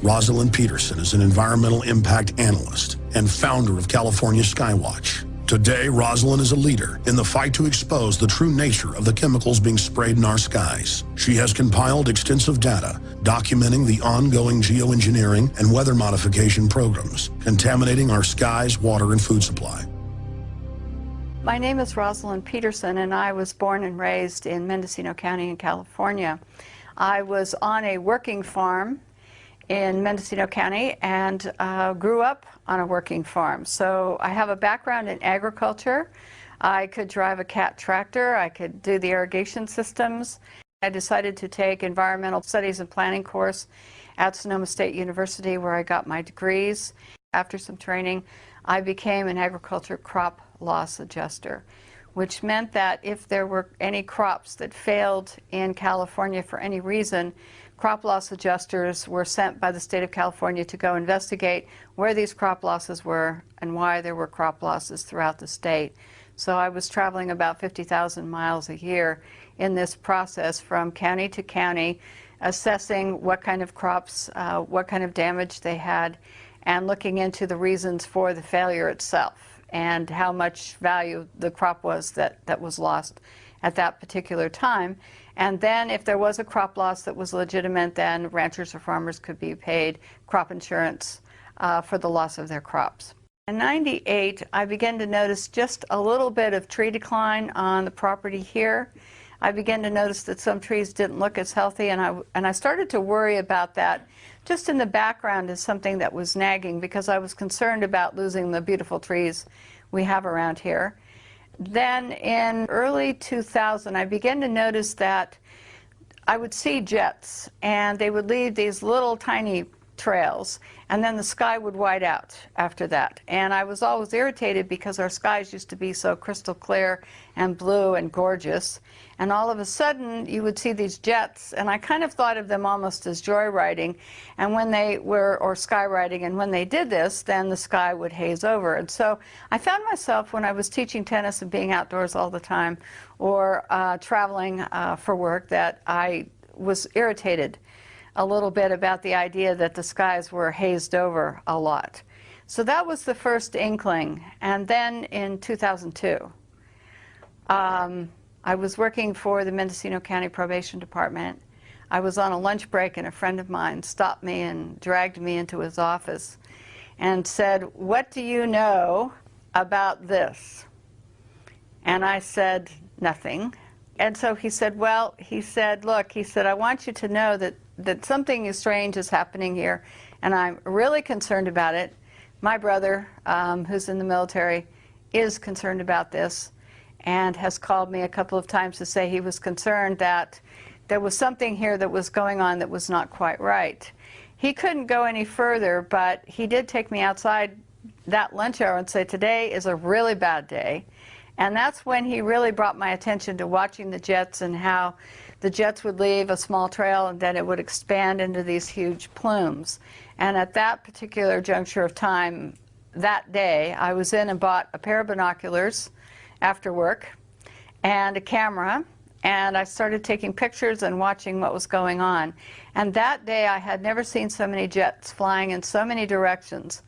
Rosalind Peterson is an environmental impact analyst and founder of California Skywatch. Today, Rosalind is a leader in the fight to expose the true nature of the chemicals being sprayed in our skies. She has compiled extensive data documenting the ongoing geoengineering and weather modification programs contaminating our skies, water, and food supply. My name is Rosalind Peterson, and I was born and raised in Mendocino County in California. I was on a working farm in Mendocino County and grew up on a working farm. So I have a background in agriculture. I could drive a Cat tractor. I could do the irrigation systems. I decided to take environmental studies and planning course at Sonoma State University, where I got my degrees. After some training, I became an agriculture crop loss adjuster, which meant that if there were any crops that failed in California for any reason, crop loss adjusters were sent by the state of California to go investigate where these crop losses were and why there were crop losses throughout the state. So I was traveling about 50,000 miles a year in this process from county to county, assessing what kind of crops, what kind of damage they had, and looking into the reasons for the failure itself and how much value the crop was that was lost at that particular time. And then if there was a crop loss that was legitimate, then ranchers or farmers could be paid crop insurance for the loss of their crops. In '98, I began to notice just a little bit of tree decline on the property here. I began to notice that some trees didn't look as healthy, and I started to worry about that just in the background as something that was nagging, because I was concerned about losing the beautiful trees we have around here. Then in early 2000, I began to notice that I would see jets, and they would leave these little tiny trails, and then the sky would white out after that. And I was always irritated because our skies used to be so crystal clear and blue and gorgeous, and all of a sudden you would see these jets, and I kind of thought of them almost as joyriding, and when they were, or skyriding, and when they did this, then the sky would haze over. And so I found myself, when I was teaching tennis and being outdoors all the time, or traveling for work, that I was irritated a little bit about the idea that the skies were hazed over a lot. So that was the first inkling. And then in 2002, I was working for the Mendocino County Probation Department. I was on a lunch break, and a friend of mine stopped me and dragged me into his office and said, "What do you know about this?" And I said, "Nothing." And so he said, "Well," he said, "look," he said, "I want you to know that something strange is happening here, and I'm really concerned about it. My brother, who's in the military, is concerned about this and has called me a couple of times to say he was concerned that there was something here that was going on that was not quite right." He couldn't go any further, but he did take me outside that lunch hour and say, "Today is a really bad day." And that's when he really brought my attention to watching the jets, and how the jets would leave a small trail and then it would expand into these huge plumes. And at that particular juncture of time, that day, I was in and bought a pair of binoculars after work and a camera, and I started taking pictures and watching what was going on. And that day I had never seen so many jets flying in so many directions,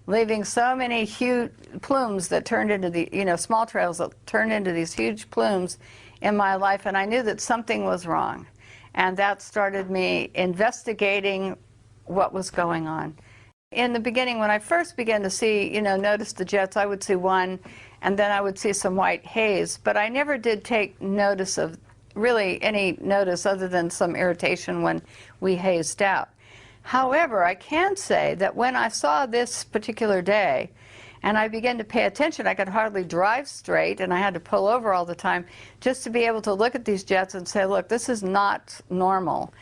leaving so many huge plumes that turned into the, small trails that turned into these huge plumes in my life. And I knew that something was wrong. And that started me investigating what was going on. In the beginning, when I first began to see, notice the jets, I would see one, and then I would see some white haze. But I never did take notice of, really any notice other than some irritation when we hazed out. However, I can say that when I saw this particular day, and I began to pay attention, I could hardly drive straight, and I had to pull over all the time just to be able to look at these jets and say, look, this is not normal.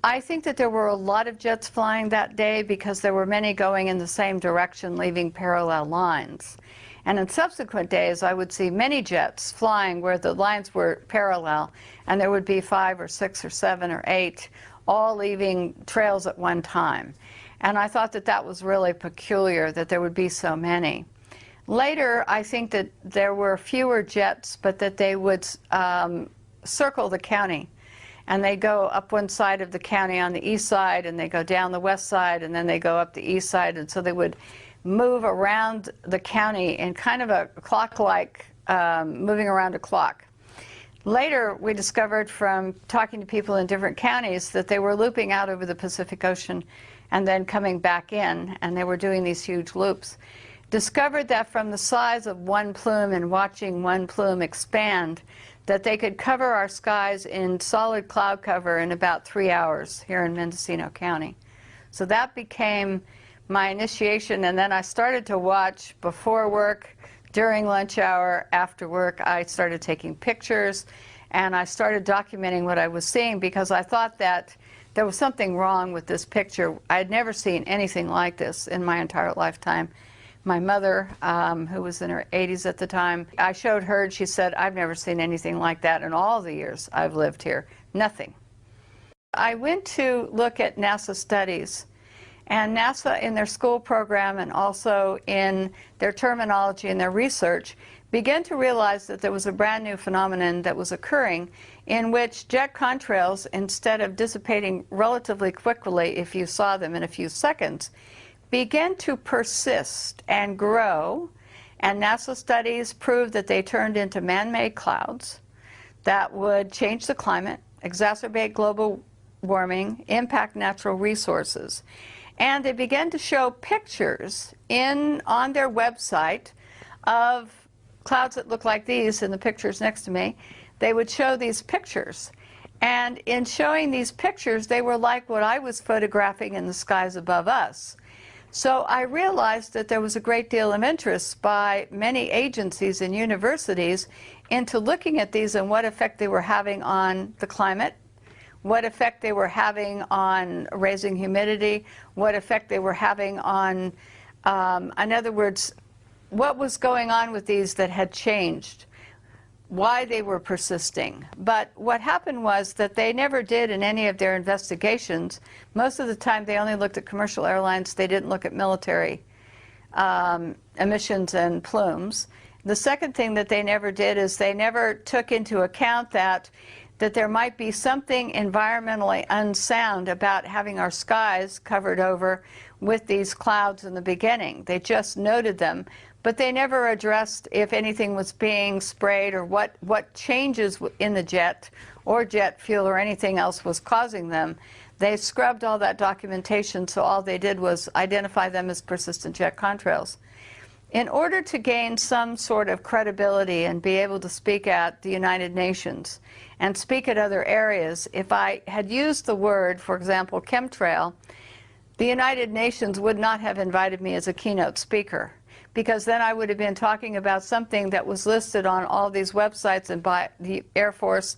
I think that there were a lot of jets flying that day because there were many going in the same direction, leaving parallel lines. And in subsequent days, I would see many jets flying where the lines were parallel, and there would be 5 or 6 or 7 or 8 all leaving trails at one time. And I thought that that was really peculiar, that there would be so many. Later, I think that there were fewer jets, but that they would circle the county. and they go up one side of the county on the east side, and they go down the west side, and then they go up the east side, and so they would move around the county in kind of a clock-like, moving around a clock. Later, we discovered from talking to people in different counties that they were looping out over the Pacific Ocean and then coming back in, and they were doing these huge loops. Discovered that from the size of one plume and watching one plume expand, that they could cover our skies in solid cloud cover in about 3 hours here in Mendocino County. So that became my initiation, and then I started to watch before work, during lunch hour, after work. I started taking pictures, and I started documenting what I was seeing because I thought that there was something wrong with this picture. I had never seen anything like this in my entire lifetime. My mother, who was in her 80s at the time, I showed her, and she said, "I've never seen anything like that in all the years I've lived here. Nothing." I went to look at NASA studies. And NASA, in their school program and also in their terminology and their research, began to realize that there was a brand new phenomenon that was occurring in which jet contrails, instead of dissipating relatively quickly if you saw them in a few seconds, began to persist and grow. And NASA studies proved that they turned into man-made clouds that would change the climate, exacerbate global warming, impact natural resources. And they began to show pictures on their website of clouds that look like these in the pictures next to me. They would show these pictures. And in showing these pictures, they were like what I was photographing in the skies above us. So I realized that there was a great deal of interest by many agencies and universities into looking at these and what effect they were having on the climate, what effect they were having on raising humidity, what effect they were having on, in other words, what was going on with these that had changed, why they were persisting. But what happened was that they never did in any of their investigations. Most of the time they only looked at commercial airlines. They didn't look at military emissions and plumes. The second thing that they never did is they never took into account that there might be something environmentally unsound about having our skies covered over with these clouds in the beginning. They just noted them, but they never addressed if anything was being sprayed or what changes in the jet or jet fuel or anything else was causing them. They scrubbed all that documentation, so all they did was identify them as persistent jet contrails. In order to gain some sort of credibility and be able to speak at the United Nations and speak at other areas, if I had used the word, for example, chemtrail, the United Nations would not have invited me as a keynote speaker, because then I would have been talking about something that was listed on all these websites and by the Air Force,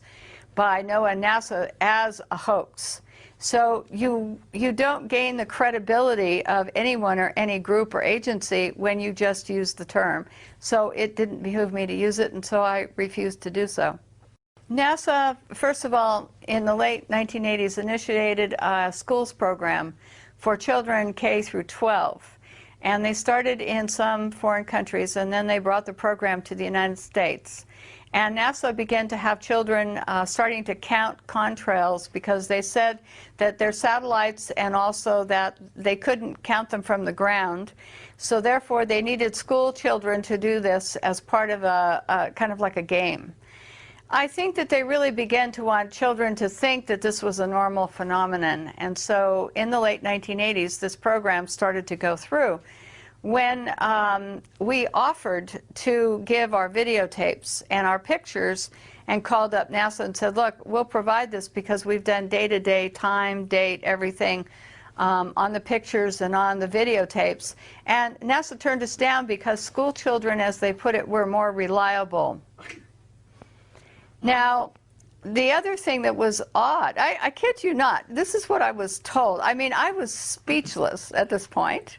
by NOAA and NASA as a hoax. So you don't gain the credibility of anyone or any group or agency when you just use the term. So it didn't behoove me to use it, and so I refused to do so. NASA, first of all, in the late 1980s, initiated a schools program for children K through 12. And they started in some foreign countries, and then they brought the program to the United States. And NASA began to have children starting to count contrails because they said that their satellites and also that they couldn't count them from the ground. So therefore they needed school children to do this as part of a kind of like a game. I think that they really began to want children to think that this was a normal phenomenon. And so in the late 1980s, this program started to go through. When we offered to give our videotapes and our pictures and called up NASA and said, look, we'll provide this because we've done day-to-day, time, date, everything on the pictures and on the videotapes. And NASA turned us down because school children, as they put it, were more reliable. Now, the other thing that was odd, I kid you not, this is what I was told. I mean, I was speechless at this point.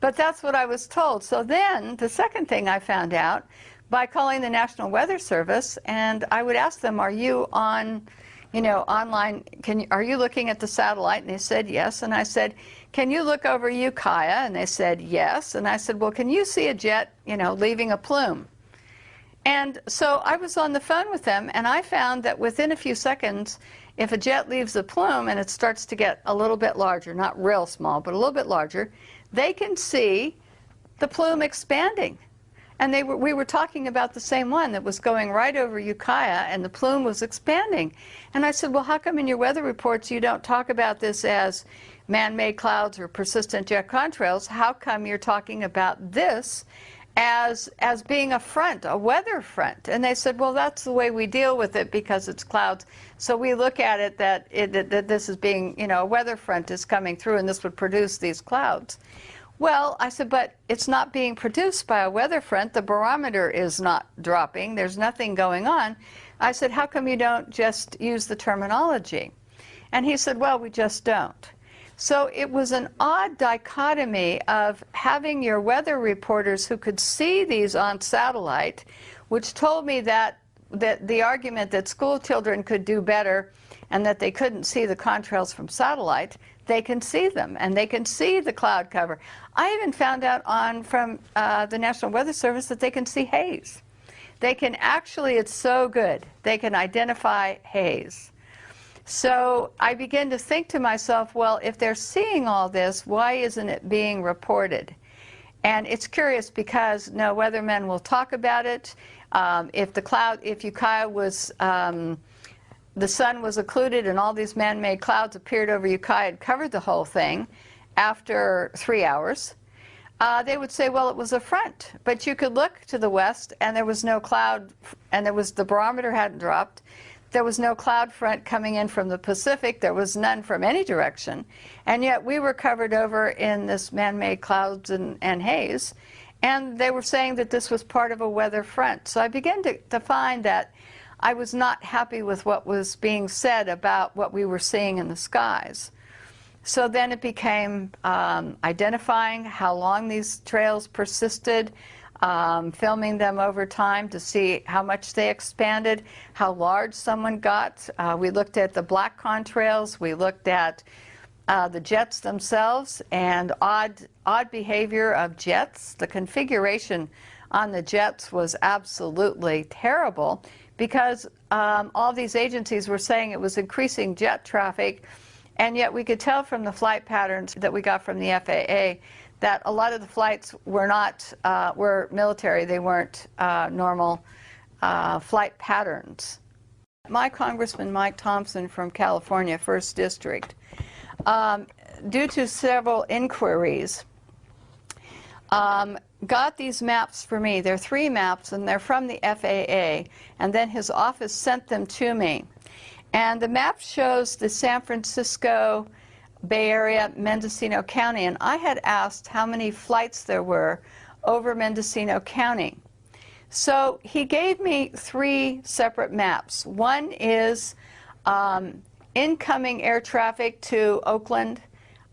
But that's what I was told. So then the second thing I found out by calling the National Weather Service, and I would ask them, are you on, online, are you looking at the satellite? And they said yes. And I said, can you look over Ukiah? And they said yes. And I said, well, can you see a jet, leaving a plume? And so I was on the phone with them, and I found that within a few seconds, if a jet leaves the plume and it starts to get a little bit larger, not real small, but a little bit larger, they can see the plume expanding. And we were talking about the same one that was going right over Ukiah, and the plume was expanding. And I said, well, how come in your weather reports you don't talk about this as man-made clouds or persistent jet contrails? How come you're talking about this as being a front, a weather front? And they said, well, that's the way we deal with it because it's clouds. So we look at it that this is being, you know, a weather front is coming through and this would produce these clouds. Well, I said, but it's not being produced by a weather front. The barometer is not dropping. There's nothing going on. I said, how come you don't just use the terminology? And he said, well, we just don't. So it was an odd dichotomy of having your weather reporters who could see these on satellite, which told me that the argument that school children could do better and that they couldn't see the contrails from satellite, they can see them and they can see the cloud cover. I even found out from the National Weather Service that they can see haze. They can actually, it's so good, they can identify haze. So I began to think to myself, well, if they're seeing all this, why isn't it being reported? And it's curious because no weathermen will talk about it. If Ukiah was, the sun was occluded and all these man-made clouds appeared over Ukiah and covered the whole thing after 3 hours, they would say, well, it was a front. But you could look to the west and there was no cloud, and the barometer hadn't dropped. There was no cloud front coming in from the Pacific. There was none from any direction. And yet we were covered over in this man-made clouds and haze. And they were saying that this was part of a weather front. So I began to find that I was not happy with what was being said about what we were seeing in the skies. So then it became identifying how long these trails persisted, filming them over time to see how much they expanded, how large someone got. We looked at the black contrails, we looked at the jets themselves, and odd behavior of jets. The configuration on the jets was absolutely terrible because all these agencies were saying it was increasing jet traffic, and yet we could tell from the flight patterns that we got from the FAA that a lot of the flights were military. They weren't normal flight patterns. My Congressman Mike Thompson from California, 1st District, due to several inquiries, got these maps for me. They're 3 maps, and they're from the FAA, and then his office sent them to me. And the map shows the San Francisco Bay Area, Mendocino County, and I had asked how many flights there were over Mendocino County. So he gave me 3 separate maps. One is incoming air traffic to Oakland,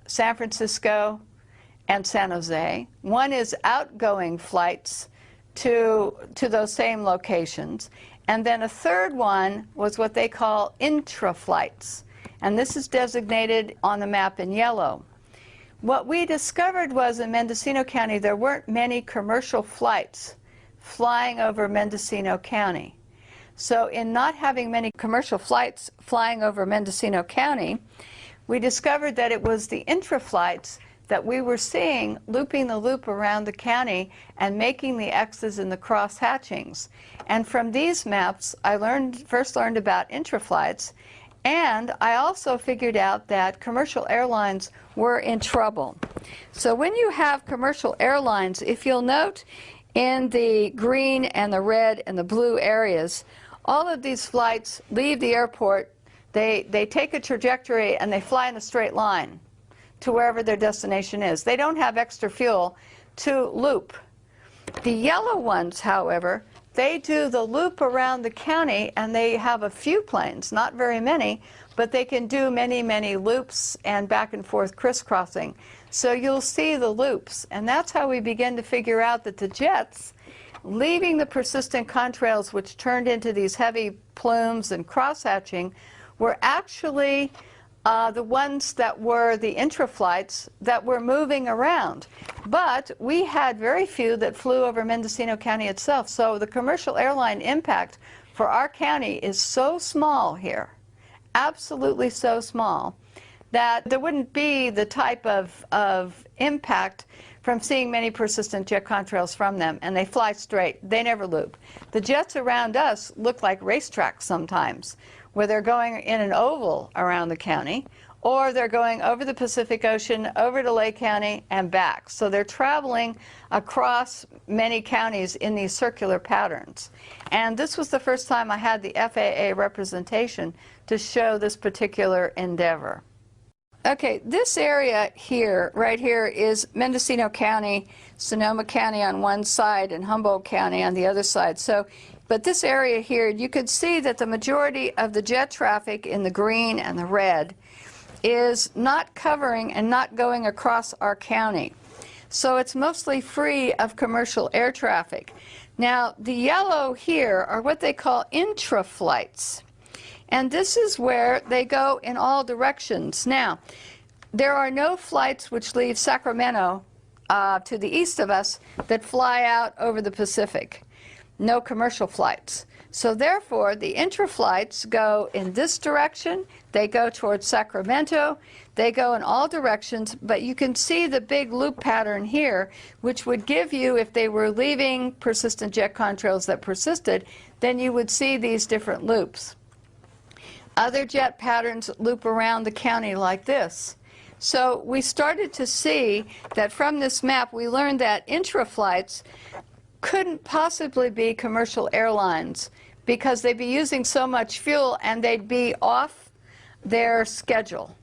San Francisco, and San Jose. One is outgoing flights to those same locations. And then a third one was what they call intra-flights. And this is designated on the map in yellow. What we discovered was in Mendocino County there weren't many commercial flights flying over Mendocino County. So in not having many commercial flights flying over Mendocino County, we discovered that it was the intra-flights that we were seeing looping the loop around the county and making the X's in the cross hatchings. And from these maps, I first learned about intra-flights, and I also figured out that commercial airlines were in trouble. So when you have commercial airlines, if you'll note in the green and the red and the blue areas, all of these flights leave the airport, they take a trajectory and they fly in a straight line to wherever their destination is. They don't have extra fuel to loop. The yellow ones, however, they do the loop around the county, and they have a few planes, not very many, but they can do many, many loops and back and forth crisscrossing. So you'll see the loops, and that's how we begin to figure out that the jets, leaving the persistent contrails, which turned into these heavy plumes and cross-hatching, were actually the ones that were the intra-flights that were moving around. But we had very few that flew over Mendocino County itself. So the commercial airline impact for our county is so small here, absolutely so small that there wouldn't be the type of impact from seeing many persistent jet contrails from them, and they fly straight. They never loop. The jets around us look like racetracks sometimes, where they're going in an oval around the county, or they're going over the Pacific Ocean, over to Lake County, and back. So they're traveling across many counties in these circular patterns. And this was the first time I had the FAA representation to show this particular endeavor. Okay, this area here, right here, is Mendocino County, Sonoma County on one side, and Humboldt County on the other side. So, but this area here, you could see that the majority of the jet traffic in the green and the red is not covering and not going across our county. So it's mostly free of commercial air traffic. Now, the yellow here are what they call intra-flights. And this is where they go in all directions. Now, there are no flights which leave Sacramento to the east of us that fly out over the Pacific. No commercial flights. So therefore, the intra-flights go in this direction. They go towards Sacramento. They go in all directions, but you can see the big loop pattern here, which would give you, if they were leaving persistent jet contrails that persisted, then you would see these different loops. Other jet patterns loop around the county like this. So we started to see that from this map, we learned that intra-flights couldn't possibly be commercial airlines because they'd be using so much fuel and they'd be off their schedule.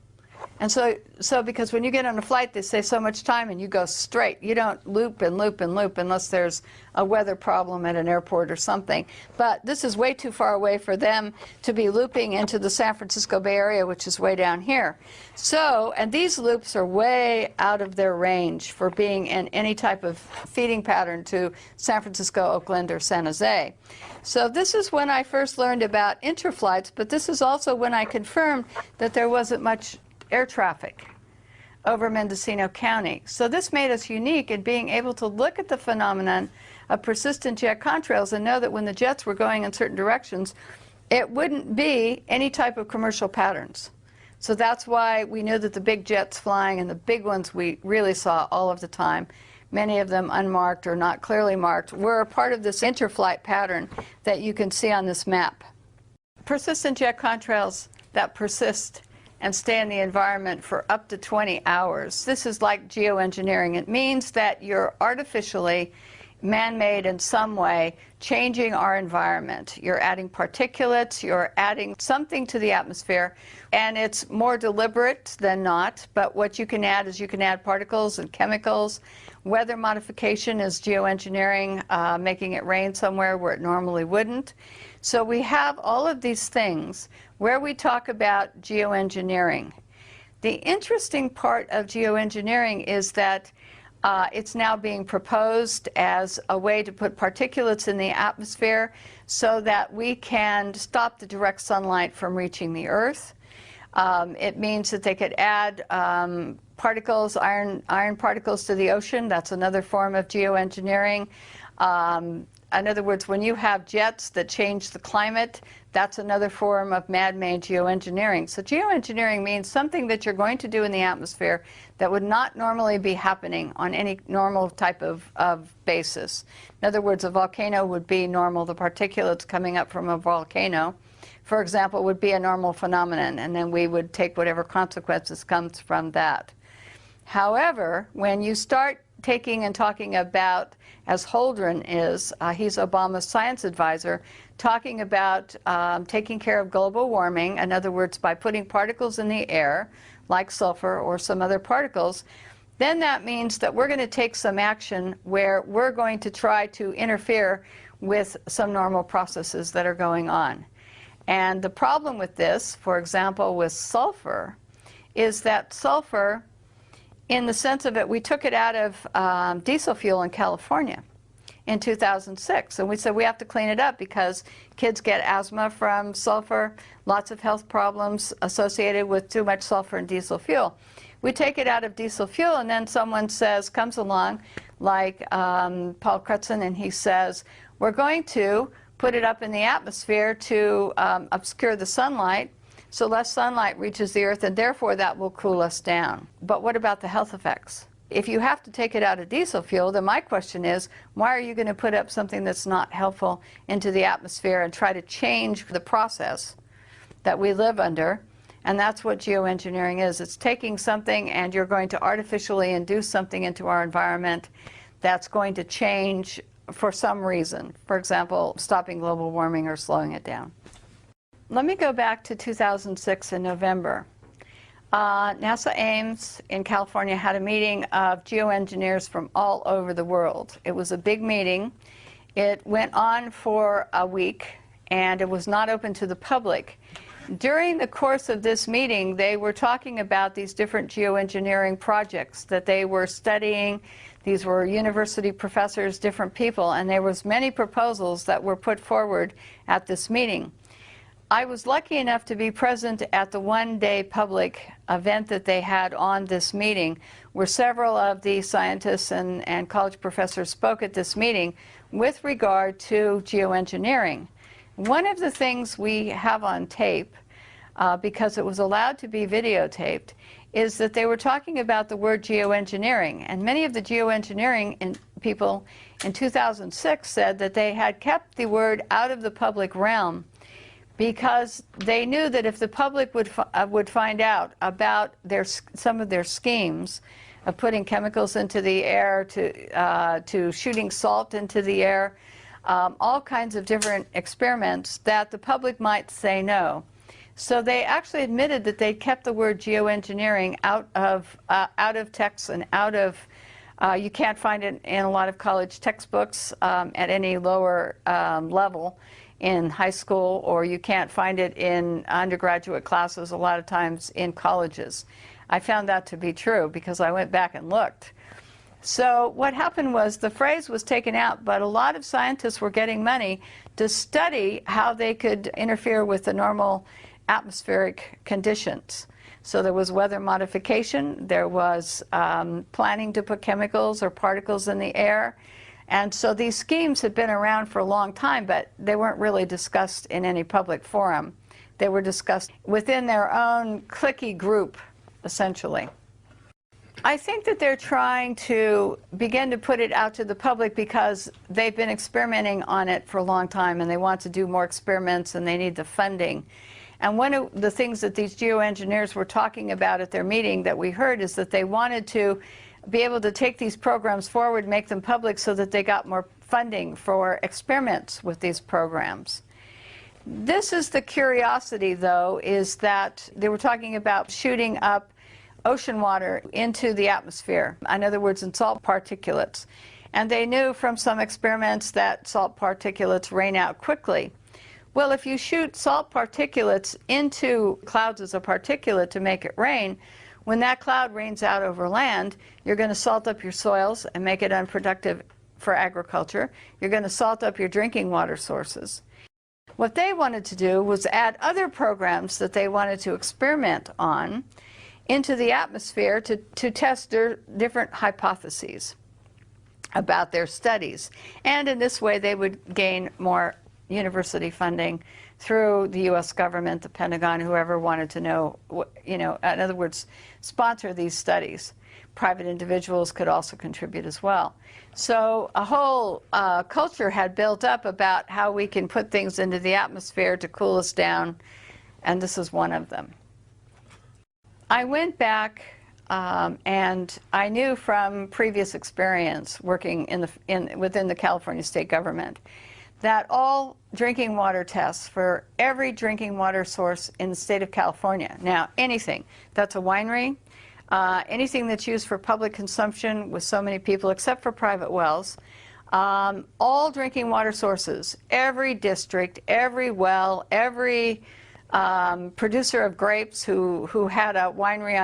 And so because when you get on a flight, they say so much time and you go straight. You don't loop and loop and loop unless there's a weather problem at an airport or something. But this is way too far away for them to be looping into the San Francisco Bay Area, which is way down here. So, and these loops are way out of their range for being in any type of feeding pattern to San Francisco, Oakland, or San Jose. So this is when I first learned about interflights, but this is also when I confirmed that there wasn't much air traffic over Mendocino County. So this made us unique in being able to look at the phenomenon of persistent jet contrails and know that when the jets were going in certain directions, it wouldn't be any type of commercial patterns. So that's why we knew that the big jets flying, and the big ones we really saw all of the time, many of them unmarked or not clearly marked, were a part of this interflight pattern that you can see on this map. Persistent jet contrails that persist and stay in the environment for up to 20 hours. This is like geoengineering. It means that you're artificially, man-made in some way, changing our environment. You're adding particulates, you're adding something to the atmosphere, and it's more deliberate than not, but what you can add is you can add particles and chemicals. Weather modification is geoengineering, making it rain somewhere where it normally wouldn't. So we have all of these things where we talk about geoengineering. The interesting part of geoengineering is that it's now being proposed as a way to put particulates in the atmosphere so that we can stop the direct sunlight from reaching the Earth. It means that they could add particles, iron particles to the ocean. That's another form of geoengineering. In other words, when you have jets that change the climate, that's another form of man-made geoengineering. So geoengineering means something that you're going to do in the atmosphere that would not normally be happening on any normal type of basis. In other words, a volcano would be normal. The particulates coming up from a volcano, for example, would be a normal phenomenon, and then we would take whatever consequences comes from that. However, when you start taking and talking about, as Holdren is, he's Obama's science advisor, talking about taking care of global warming, in other words, by putting particles in the air, like sulfur or some other particles, then that means that we're going to take some action where we're going to try to interfere with some normal processes that are going on. And the problem with this, for example, with sulfur, is that sulfur, in the sense of it, we took it out of diesel fuel in California in 2006. And we said we have to clean it up because kids get asthma from sulfur, lots of health problems associated with too much sulfur in diesel fuel. We take it out of diesel fuel, and then someone comes along, like Paul Crutzen, and he says, we're going to put it up in the atmosphere to obscure the sunlight. So less sunlight reaches the earth, and therefore that will cool us down. But what about the health effects? If you have to take it out of diesel fuel, then my question is, why are you going to put up something that's not helpful into the atmosphere and try to change the process that we live under? And that's what geoengineering is. It's taking something and you're going to artificially induce something into our environment that's going to change for some reason. For example, stopping global warming or slowing it down. Let me go back to 2006 in November. NASA Ames in California had a meeting of geoengineers from all over the world. It was a big meeting. It went on for a week, and it was not open to the public. During the course of this meeting, they were talking about these different geoengineering projects that they were studying. These were university professors, different people, and there was many proposals that were put forward at this meeting. I was lucky enough to be present at the one-day public event that they had on this meeting, where several of the scientists and college professors spoke at this meeting with regard to geoengineering. One of the things we have on tape, because it was allowed to be videotaped, is that they were talking about the word geoengineering. And many of the geoengineering people in 2006 said that they had kept the word out of the public realm because they knew that if the public would find out about some of their schemes of putting chemicals into the air, to shooting salt into the air, all kinds of different experiments, that the public might say no. So they actually admitted that they kept the word geoengineering out of texts and out of, you can't find it in a lot of college textbooks at any lower level in high school, or you can't find it in undergraduate classes a lot of times in colleges. I found that to be true because I went back and looked. So what happened was the phrase was taken out, but a lot of scientists were getting money to study how they could interfere with the normal atmospheric conditions. So there was weather modification, there was planning to put chemicals or particles in the air. And so these schemes had been around for a long time, but they weren't really discussed in any public forum. They were discussed within their own cliquey group, essentially. I think that they're trying to begin to put it out to the public because they've been experimenting on it for a long time and they want to do more experiments and they need the funding. And one of the things that these geoengineers were talking about at their meeting that we heard is that they wanted to be able to take these programs forward, make them public so that they got more funding for experiments with these programs. This is the curiosity, though, is that they were talking about shooting up ocean water into the atmosphere, in other words, in salt particulates. And they knew from some experiments that salt particulates rain out quickly. Well, if you shoot salt particulates into clouds as a particulate to make it rain, when that cloud rains out over land, you're going to salt up your soils and make it unproductive for agriculture. You're going to salt up your drinking water sources. What they wanted to do was add other programs that they wanted to experiment on into the atmosphere to test their different hypotheses about their studies. And in this way, they would gain more university funding through the U.S. government, the Pentagon, whoever wanted to know, in other words, sponsor these studies. Private individuals could also contribute as well. So a whole culture had built up about how we can put things into the atmosphere to cool us down, and this is one of them. I went back and I knew from previous experience working within the California state government that all drinking water tests for every drinking water source in the state of California, now anything that's a winery, anything that's used for public consumption with so many people except for private wells, all drinking water sources, every district, every well, every producer of grapes who had a winery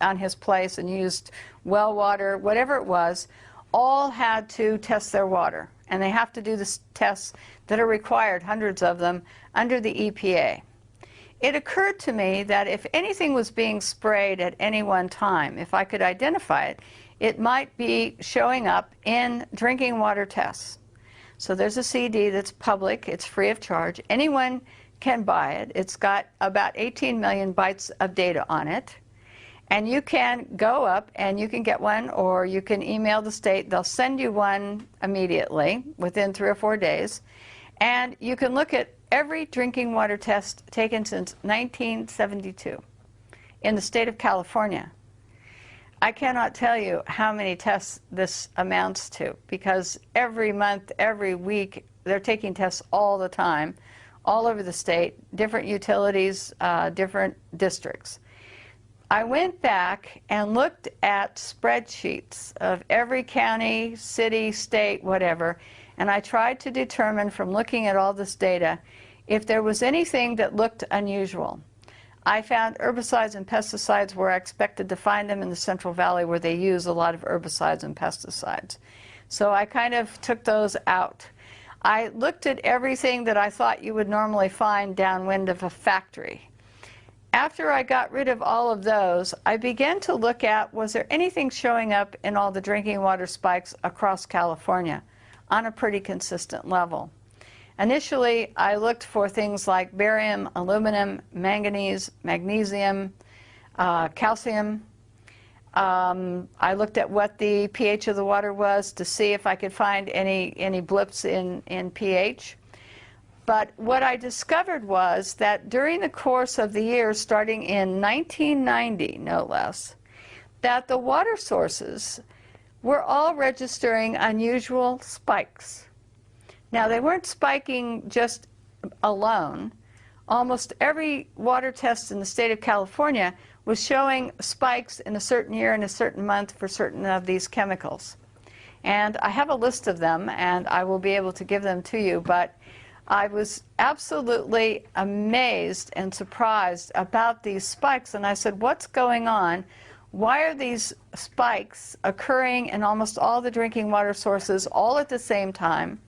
on his place and used well water, whatever it was, all had to test their water. And they have to do the tests that are required, hundreds of them, under the EPA. It occurred to me that if anything was being sprayed at any one time, if I could identify it, it might be showing up in drinking water tests. So there's a CD that's public, it's free of charge. Anyone can buy it. It's got about 18 million bytes of data on it. And you can go up and you can get one, or you can email the state. They'll send you one immediately within 3 or 4 days. And you can look at every drinking water test taken since 1972 in the state of California. I cannot tell you how many tests this amounts to, because every month, every week, they're taking tests all the time, all over the state, different utilities, different districts. I went back and looked at spreadsheets of every county, city, state, whatever, and I tried to determine from looking at all this data if there was anything that looked unusual. I found herbicides and pesticides where I expected to find them in the Central Valley, where they use a lot of herbicides and pesticides. So I kind of took those out. I looked at everything that I thought you would normally find downwind of a factory. After I got rid of all of those, I began to look at, was there anything showing up in all the drinking water spikes across California on a pretty consistent level? Initially, I looked for things like barium, aluminum, manganese, magnesium, calcium. I looked at what the pH of the water was to see if I could find any blips in pH. But what I discovered was that during the course of the year, starting in 1990, no less, that the water sources were all registering unusual spikes. Now, they weren't spiking just alone. Almost every water test in the state of California was showing spikes in a certain year and a certain month for certain of these chemicals. And I have a list of them, and I will be able to give them to you, but I was absolutely amazed and surprised about these spikes, and I said, what's going on? Why are these spikes occurring in almost all the drinking water sources all at the same time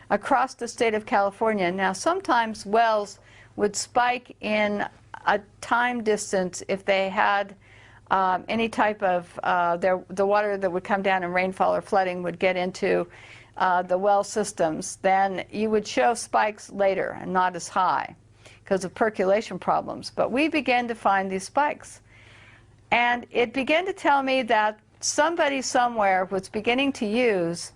across the state of California? Now, sometimes wells would spike in a time distance if they had any type of, the water that would come down in rainfall or flooding would get into the well systems. Then you would show spikes later and not as high because of percolation problems. But we began to find these spikes. And it began to tell me that somebody somewhere was beginning to use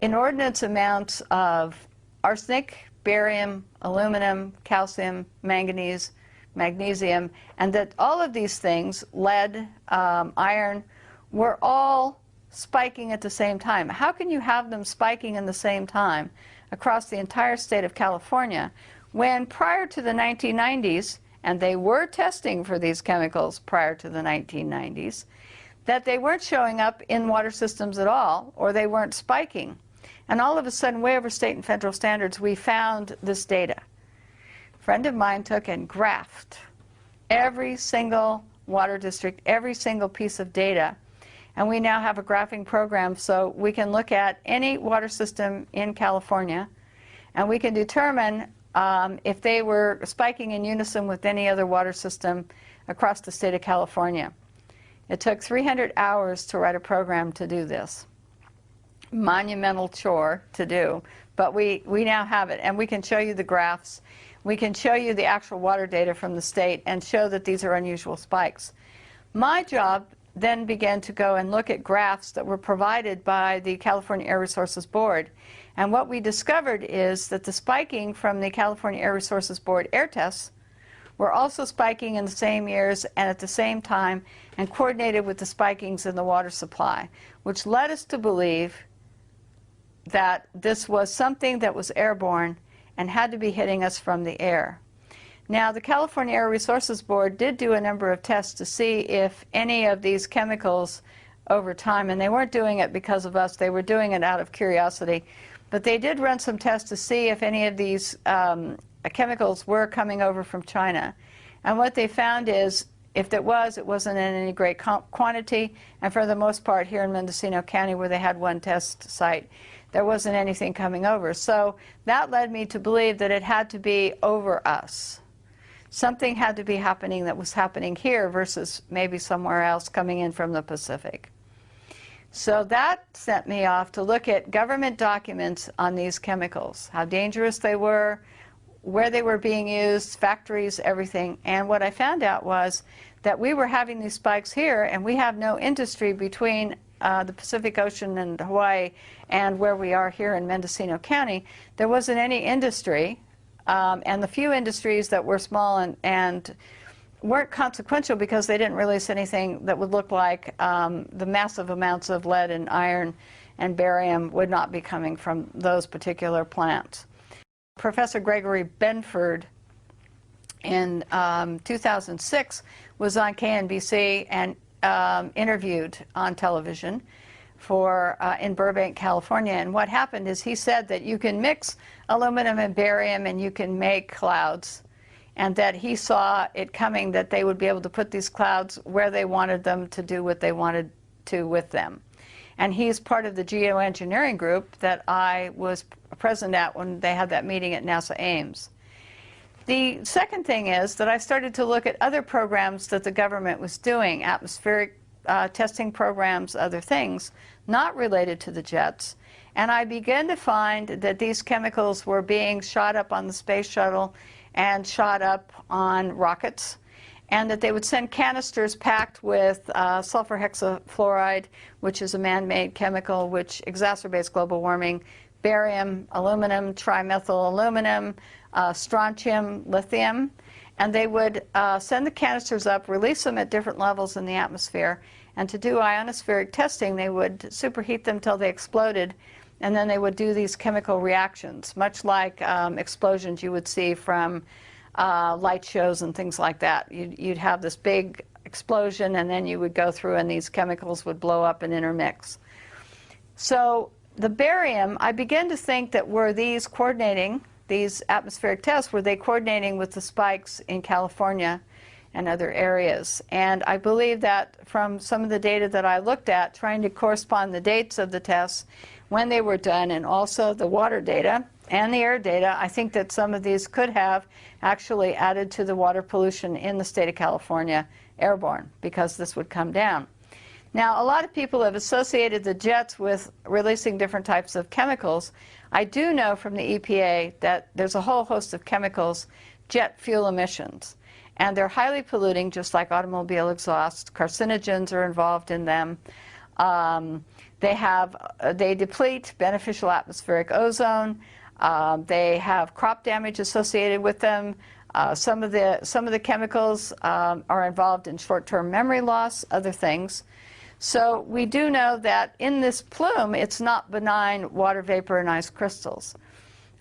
inordinate amounts of arsenic, barium, aluminum, calcium, manganese, magnesium, and that all of these things, lead, iron, were all spiking at the same time. How can you have them spiking in the same time across the entire state of California when prior to the 1990s, and they were testing for these chemicals prior to the 1990s, that they weren't showing up in water systems at all, or they weren't spiking? And all of a sudden, way over state and federal standards, we found this data. A friend of mine took and graphed every single water district, every single piece of data, and we now have a graphing program so we can look at any water system in California, and we can determine if they were spiking in unison with any other water system across the state of California. It took 300 hours to write a program to do this. Monumental chore to do, but we now have it, and we can show you the graphs. We can show you the actual water data from the state and show that these are unusual spikes. My job then began to go and look at graphs that were provided by the California Air Resources Board. And what we discovered is that the spiking from the California Air Resources Board air tests were also spiking in the same years and at the same time, and coordinated with the spikings in the water supply, which led us to believe that this was something that was airborne and had to be hitting us from the air. Now, the California Air Resources Board did do a number of tests to see if any of these chemicals over time, and they weren't doing it because of us, they were doing it out of curiosity, but they did run some tests to see if any of these chemicals were coming over from China. And what they found is, if it wasn't in any great quantity, and for the most part here in Mendocino County, where they had one test site, there wasn't anything coming over. So that led me to believe that it had to be over us. Something had to be happening that was happening here versus maybe somewhere else coming in from the Pacific. So that sent me off to look at government documents on these chemicals, how dangerous they were, where they were being used, factories, everything. And what I found out was that we were having these spikes here, and we have no industry between the Pacific Ocean and Hawaii and where we are here in Mendocino County. There wasn't any industry, and the few industries that were small and weren't consequential because they didn't release anything that would look like the massive amounts of lead and iron and barium would not be coming from those particular plants. Professor Gregory Benford in 2006 was on KNBC and interviewed on television in Burbank, California. And what happened is he said that you can mix aluminum and barium and you can make clouds, and that he saw it coming that they would be able to put these clouds where they wanted them to do what they wanted to with them. And he's part of the geoengineering group that I was present at when they had that meeting at NASA Ames. The second thing is that I started to look at other programs that the government was doing, atmospheric testing programs, other things, not related to the jets. And I began to find that these chemicals were being shot up on the space shuttle and shot up on rockets, and that they would send canisters packed with sulfur hexafluoride, which is a man-made chemical which exacerbates global warming, barium, aluminum, trimethyl aluminum, strontium, lithium, and they would send the canisters up, release them at different levels in the atmosphere, and to do ionospheric testing they would superheat them till they exploded, and then they would do these chemical reactions, much like explosions you would see from light shows and things like that. You'd have this big explosion, and then you would go through and these chemicals would blow up and intermix. So the barium, I began to think that were these coordinating, these atmospheric tests, were they coordinating with the spikes in California and other areas? And I believe that from some of the data that I looked at, trying to correspond the dates of the tests, when they were done, and also the water data and the air data, I think that some of these could have actually added to the water pollution in the state of California airborne, because this would come down. Now, a lot of people have associated the jets with releasing different types of chemicals. I do know from the EPA that there's a whole host of chemicals, jet fuel emissions, and they're highly polluting, just like automobile exhaust. Carcinogens are involved in them. They deplete beneficial atmospheric ozone. They have crop damage associated with them. Some of the chemicals are involved in short-term memory loss, other things. So we do know that in this plume, it's not benign water vapor and ice crystals.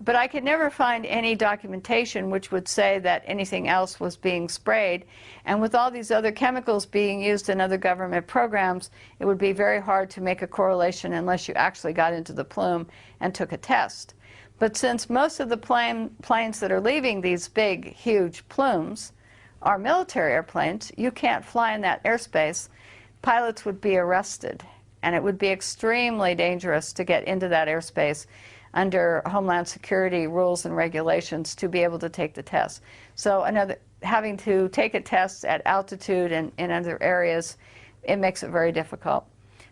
But I could never find any documentation which would say that anything else was being sprayed. And with all these other chemicals being used in other government programs, it would be very hard to make a correlation unless you actually got into the plume and took a test. But since most of the planes that are leaving these big, huge plumes are military airplanes, you can't fly in that airspace. Pilots would be arrested, and it would be extremely dangerous to get into that airspace under Homeland Security rules and regulations to be able to take the test. So having to take a test at altitude and in other areas, it makes it very difficult.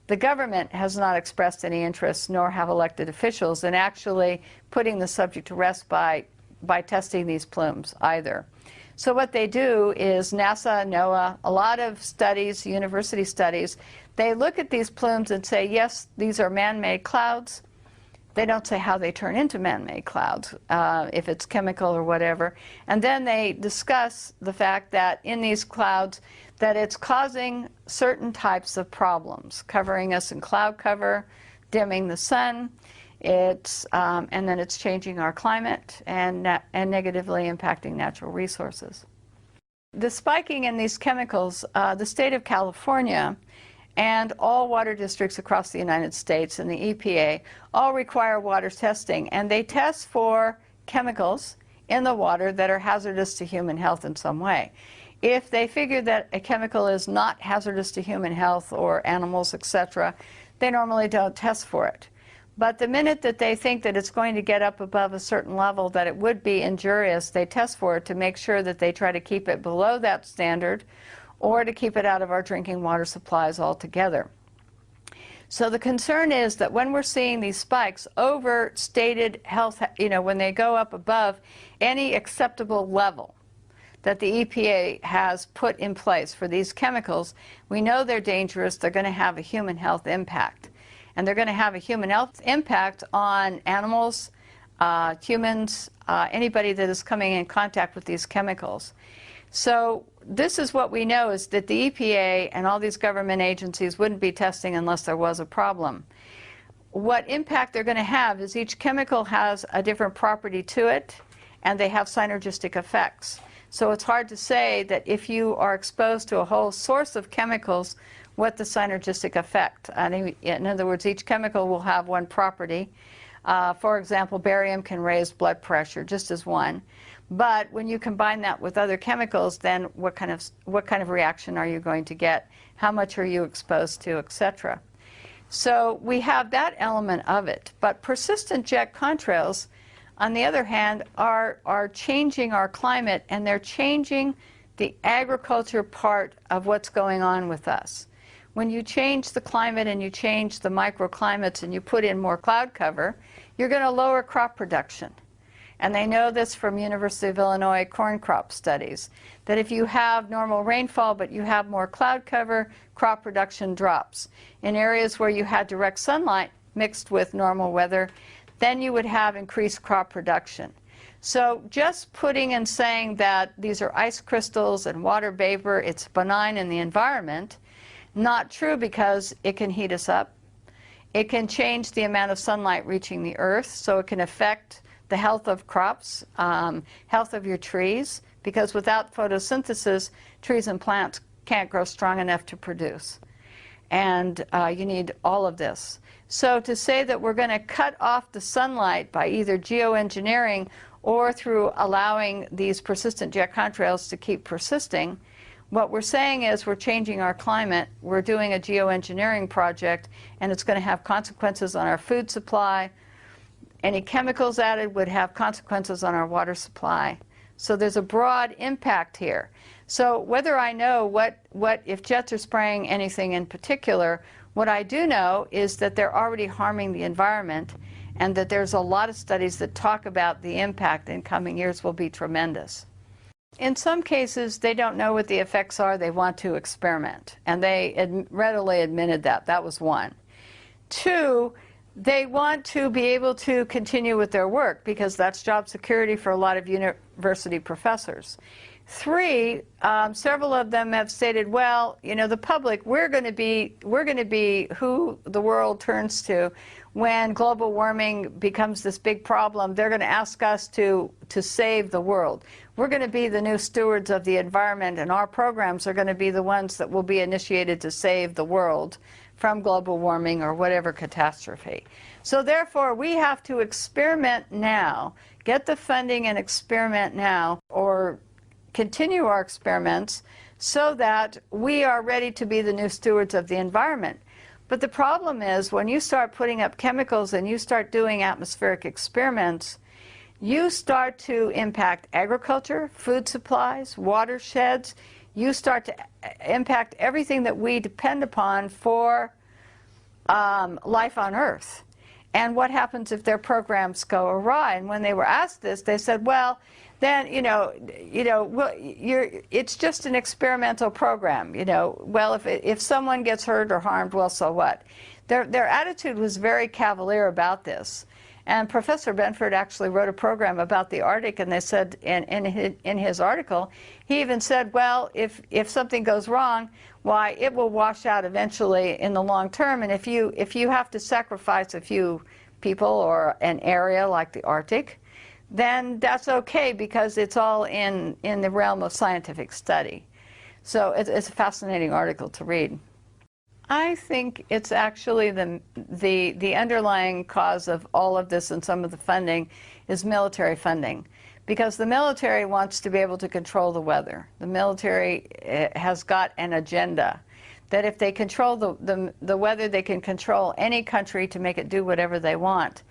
The government has not expressed any interest, nor have elected officials, in actually putting the subject to rest by testing these plumes either. So what they do is NASA, NOAA, a lot of studies, university studies, they look at these plumes and say, yes, these are man-made clouds. They don't say how they turn into man-made clouds, if it's chemical or whatever. And then they discuss the fact that in these clouds, that it's causing certain types of problems, covering us in cloud cover, dimming the sun, and then it's changing our climate and negatively impacting natural resources. The spiking in these chemicals, the state of California and all water districts across the United States and the EPA all require water testing, and they test for chemicals in the water that are hazardous to human health in some way. If they figure that a chemical is not hazardous to human health or animals, etc., they normally don't test for it. But the minute that they think that it's going to get up above a certain level that it would be injurious, they test for it to make sure that they try to keep it below that standard or to keep it out of our drinking water supplies altogether. So the concern is that when we're seeing these spikes, overstated health, when they go up above any acceptable level that the EPA has put in place for these chemicals, we know they're dangerous. They're going to have a human health impact. And they're going to have a human health impact on animals, humans, anybody that is coming in contact with these chemicals. So this is what we know, is that the EPA and all these government agencies wouldn't be testing unless there was a problem. What impact they're going to have is each chemical has a different property to it, and they have synergistic effects. So it's hard to say that if you are exposed to a whole source of chemicals, what the synergistic effect. In other words, each chemical will have one property. For example, barium can raise blood pressure, just as one. But when you combine that with other chemicals, then what kind of reaction are you going to get? How much are you exposed to, etc. So we have that element of it. But persistent jet contrails, on the other hand, are changing our climate, and they're changing the agriculture part of what's going on with us. When you change the climate and you change the microclimates and you put in more cloud cover, you're going to lower crop production. And they know this from University of Illinois corn crop studies, that if you have normal rainfall but you have more cloud cover, crop production drops. In areas where you had direct sunlight mixed with normal weather, then you would have increased crop production. So just putting and saying that these are ice crystals and water vapor, it's benign in the environment, not true, because it can heat us up. It can change the amount of sunlight reaching the earth, so it can affect the health of crops, health of your trees, because without photosynthesis, trees and plants can't grow strong enough to produce. And you need all of this. So to say that we're going to cut off the sunlight by either geoengineering or through allowing these persistent jet contrails to keep persisting, what we're saying is we're changing our climate, we're doing a geoengineering project, and it's going to have consequences on our food supply. Any chemicals added would have consequences on our water supply. So there's a broad impact here. So whether I know what if jets are spraying anything in particular, what I do know is that they're already harming the environment, and that there's a lot of studies that talk about the impact in coming years will be tremendous. In some cases, they don't know what the effects are. They want to experiment, and they readily admitted that. That was one. Two, they want to be able to continue with their work, because that's job security for a lot of university professors. Three, several of them have stated, well, the public, we're going to be who the world turns to when global warming becomes this big problem. They're going to ask us to save the world. We're going to be the new stewards of the environment, and our programs are going to be the ones that will be initiated to save the world from global warming or whatever catastrophe. So therefore, we have to experiment now, get the funding and experiment now, or continue our experiments so that we are ready to be the new stewards of the environment. But the problem is, when you start putting up chemicals and you start doing atmospheric experiments, you start to impact agriculture, food supplies, watersheds. You start to impact everything that we depend upon for life on Earth. And what happens if their programs go awry? And when they were asked this, they said, well, then, it's just an experimental program. Well, if someone gets hurt or harmed, well, so what? Their attitude was very cavalier about this. And Professor Benford actually wrote a program about the Arctic, and they said in his article, he even said, well, if something goes wrong, why, it will wash out eventually in the long term. And if you have to sacrifice a few people or an area like the Arctic, then that's okay, because it's all in the realm of scientific study. So it's a fascinating article to read. I think it's actually the underlying cause of all of this and some of the funding is military funding, because the military wants to be able to control the weather. The military has got an agenda that if they control the weather, they can control any country to make it do whatever they want.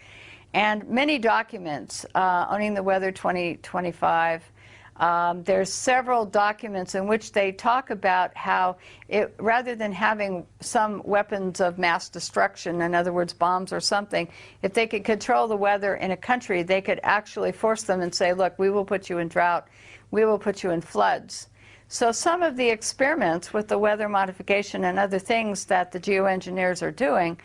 And many documents, Owning the Weather 2025, There's several documents in which they talk about how rather than having some weapons of mass destruction, in other words, bombs or something, if they could control the weather in a country, they could actually force them and say, look, we will put you in drought, we will put you in floods. So some of the experiments with the weather modification and other things that the geoengineers are doing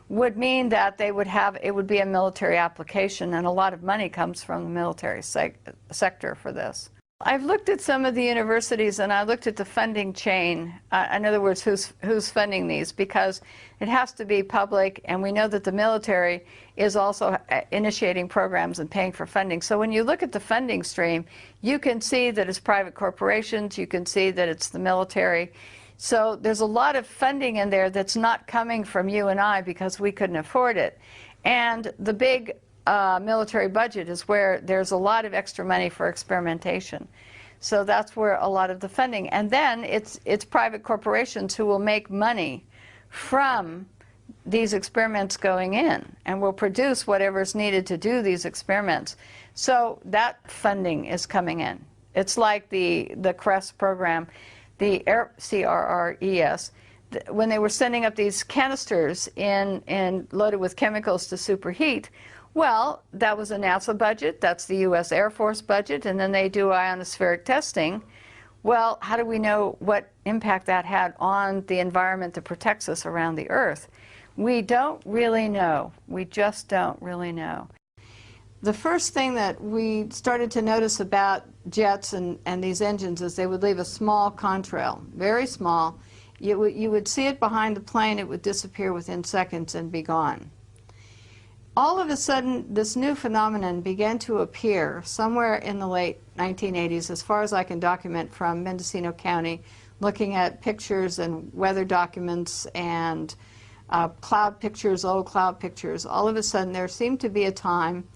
would mean that they would have, it would be a military application, and a lot of money comes from the military sector for this. I've looked at some of the universities, and I looked at the funding chain, in other words, who's funding these, because it has to be public, and we know that the military is also initiating programs and paying for funding. So when you look at the funding stream, you can see that it's private corporations, you can see that it's the military. So there's a lot of funding in there that's not coming from you and I because we couldn't afford it. And the big military budget is where there's a lot of extra money for experimentation. So that's where a lot of the funding. And then it's private corporations who will make money from these experiments going in and will produce whatever's needed to do these experiments. So that funding is coming in. It's like the CRES program, the CRRES. When they were sending up these canisters loaded with chemicals to superheat, well, that was a NASA budget, that's the US Air Force budget, and then they do ionospheric testing. Well, how do we know what impact that had on the environment that protects us around the Earth? We don't really know. We just don't really know. The first thing that we started to notice about jets and these engines is they would leave a small contrail, very small. You would see it behind the plane, it would disappear within seconds and be gone. All of a sudden, this new phenomenon began to appear somewhere in the late 1980s, as far as I can document from Mendocino County, looking at pictures and weather documents and cloud pictures, old cloud pictures. All of a sudden, there seemed to be a time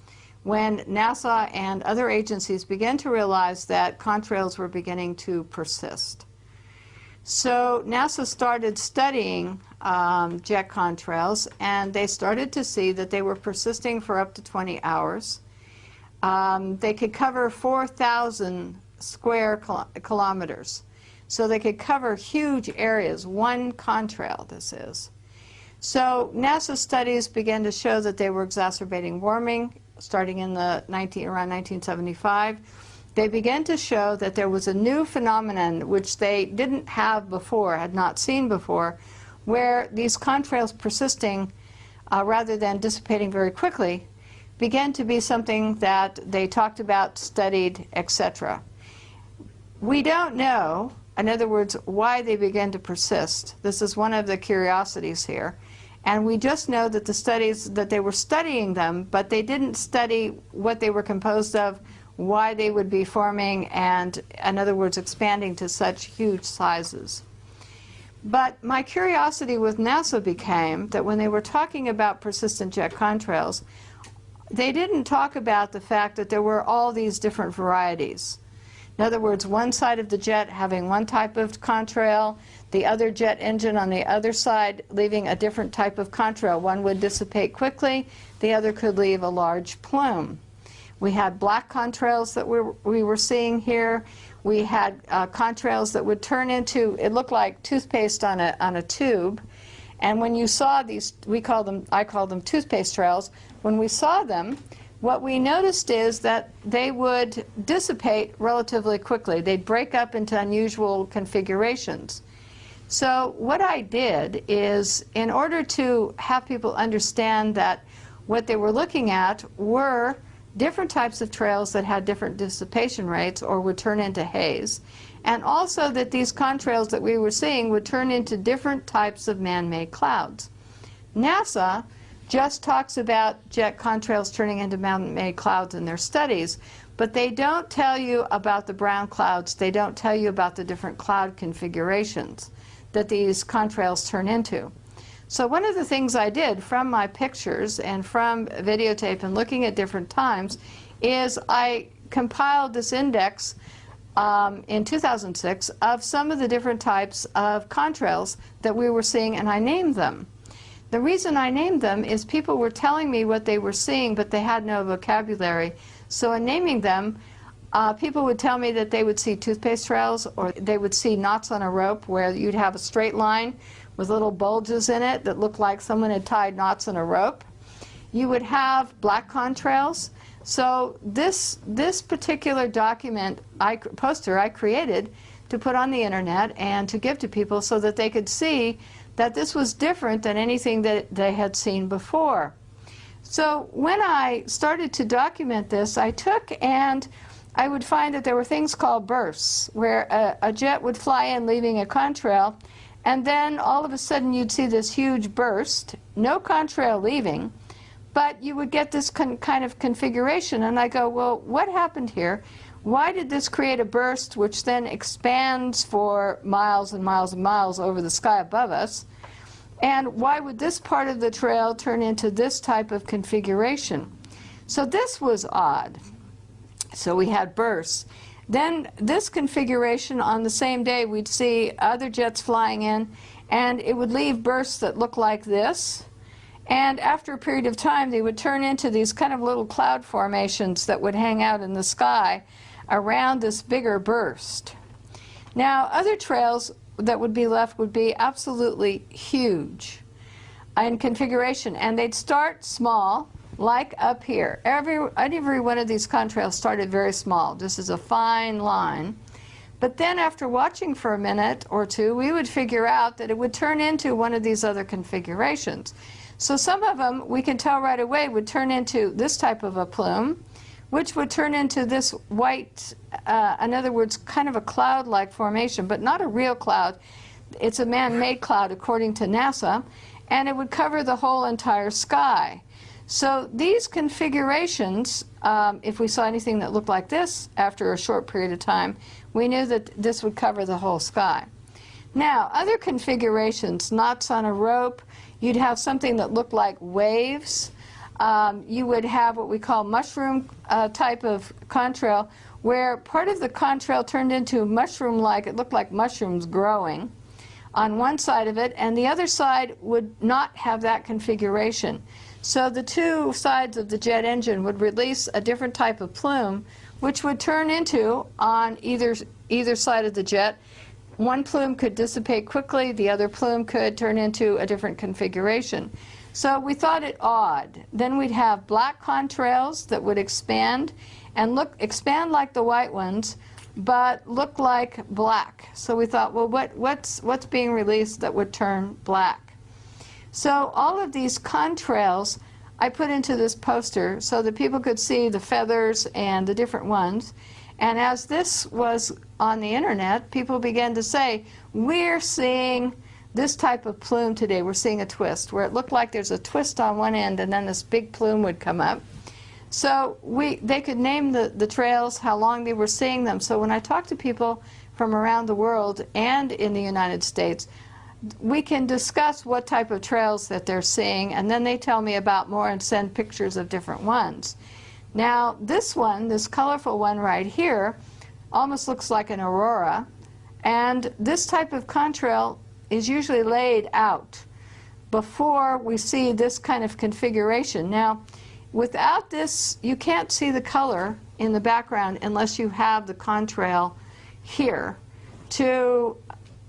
when NASA and other agencies began to realize that contrails were beginning to persist. So NASA started studying jet contrails, and they started to see that they were persisting for up to 20 hours. They could cover 4,000 square kilometers. So they could cover huge areas, one contrail this is. So NASA studies began to show that they were exacerbating warming starting in around 1975. They began to show that there was a new phenomenon which they didn't have before, had not seen before, where these contrails persisting rather than dissipating very quickly began to be something that they talked about, studied, etc. We don't know, in other words, why they began to persist. This is one of the curiosities here. And we just know that the studies, that they were studying them, but they didn't study what they were composed of, why they would be forming, and in other words, expanding to such huge sizes. But my curiosity with NASA became that when they were talking about persistent jet contrails, they didn't talk about the fact that there were all these different varieties. In other words, one side of the jet having one type of contrail, the other jet engine on the other side leaving a different type of contrail. One would dissipate quickly, the other could leave a large plume. We had black contrails that we were seeing here. We had contrails that would turn into, it looked like toothpaste on a tube. And when you saw these, I call them toothpaste trails. When we saw them, what we noticed is that they would dissipate relatively quickly. They'd break up into unusual configurations. So what I did is, in order to have people understand that what they were looking at were different types of trails that had different dissipation rates or would turn into haze, and also that these contrails that we were seeing would turn into different types of man-made clouds. NASA just talks about jet contrails turning into man-made clouds in their studies, but they don't tell you about the brown clouds. They don't tell you about the different cloud configurations that these contrails turn into. So one of the things I did from my pictures and from videotape and looking at different times is I compiled this index in 2006 of some of the different types of contrails that we were seeing, and I named them. The reason I named them is people were telling me what they were seeing, but they had no vocabulary. So in naming them, People would tell me that they would see toothpaste trails, or they would see knots on a rope where you'd have a straight line with little bulges in it that looked like someone had tied knots on a rope. You would have black contrails. So this particular poster I created to put on the internet and to give to people so that they could see that this was different than anything that they had seen before. So when I started to document this, I took and I would find that there were things called bursts, where a jet would fly in leaving a contrail, and then all of a sudden you'd see this huge burst, no contrail leaving, but you would get this kind of configuration. And I go, well, what happened here? Why did this create a burst which then expands for miles and miles and miles over the sky above us? And why would this part of the trail turn into this type of configuration? So this was odd. So we had bursts. Then this configuration, on the same day, we'd see other jets flying in, and it would leave bursts that look like this. And after a period of time, they would turn into these kind of little cloud formations that would hang out in the sky around this bigger burst. Now, other trails that would be left would be absolutely huge in configuration, and they'd start small, like up here. Every one of these contrails started very small. This is a fine line. But then after watching for a minute or two, we would figure out that it would turn into one of these other configurations. So some of them, we can tell right away, would turn into this type of a plume, which would turn into this white, in other words, kind of a cloud-like formation, but not a real cloud. It's a man-made cloud, according to NASA, and it would cover the whole entire sky. So these configurations, if we saw anything that looked like this after a short period of time, we knew that this would cover the whole sky. Now, other configurations, knots on a rope, you'd have something that looked like waves. You would have what we call mushroom type of contrail, where part of the contrail turned into mushroom-like, it looked like mushrooms growing on one side of it, and the other side would not have that configuration. So the two sides of the jet engine would release a different type of plume, which would turn into, on either side of the jet, one plume could dissipate quickly, the other plume could turn into a different configuration. So we thought it odd. Then we'd have black contrails that would expand and expand like the white ones, but look like black. So we thought, well, what's being released that would turn black? So all of these contrails I put into this poster so that people could see the feathers and the different ones. And as this was on the internet, people began to say, we're seeing this type of plume today. We're seeing a twist, where it looked like there's a twist on one end and then this big plume would come up. So they could name the trails, how long they were seeing them. So when I talk to people from around the world and in the United States, we can discuss what type of trails that they're seeing, and then they tell me about more and send pictures of different ones. Now this one, this colorful one right here, almost looks like an aurora, and this type of contrail is usually laid out before we see this kind of configuration. Now, without this, you can't see the color in the background unless you have the contrail here to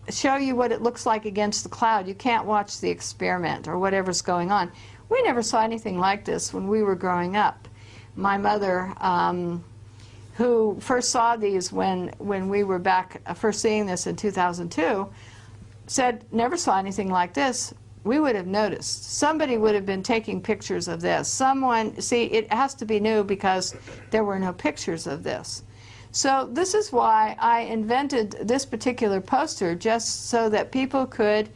show you what it looks like against the cloud. You can't watch the experiment or whatever's going on. We never saw anything like this when we were growing up. My mother, who first saw these when we were back first seeing this in 2002, said, never saw anything like this. We would have noticed. Somebody would have been taking pictures of this. Someone, see, it has to be new because there were no pictures of this. So this is why I invented this particular poster, just so that people could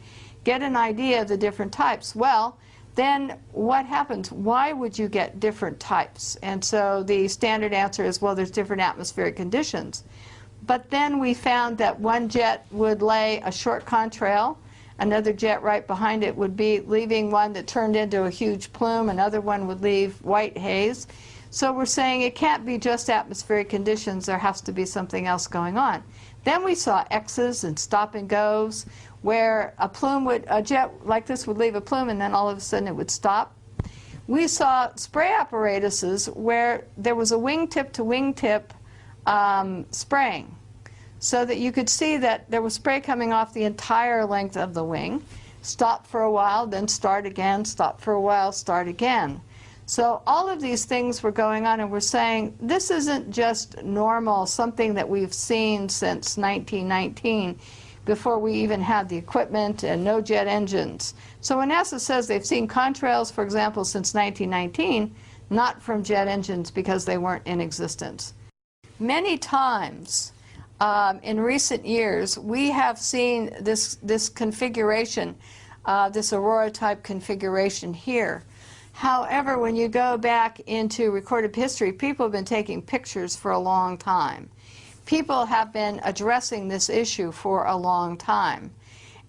get an idea of the different types. Well, then what happens? Why would you get different types? And so the standard answer is, well, there's different atmospheric conditions. But then we found that one jet would lay a short contrail, another jet right behind it would be leaving one that turned into a huge plume, another one would leave white haze. So we're saying it can't be just atmospheric conditions, there has to be something else going on. Then we saw X's and stop and goes, where a jet like this would leave a plume and then all of a sudden it would stop. We saw spray apparatuses where there was a wingtip to wingtip spraying, so that you could see that there was spray coming off the entire length of the wing. Stop for a while, then start again, stop for a while, start again. So all of these things were going on, and we're saying this isn't just normal, something that we've seen since 1919, before we even had the equipment and no jet engines. So when NASA says they've seen contrails, for example, since 1919, not from jet engines because they weren't in existence. Many times in recent years, we have seen this configuration, this aurora-type configuration here. However, when you go back into recorded history, people have been taking pictures for a long time. People have been addressing this issue for a long time.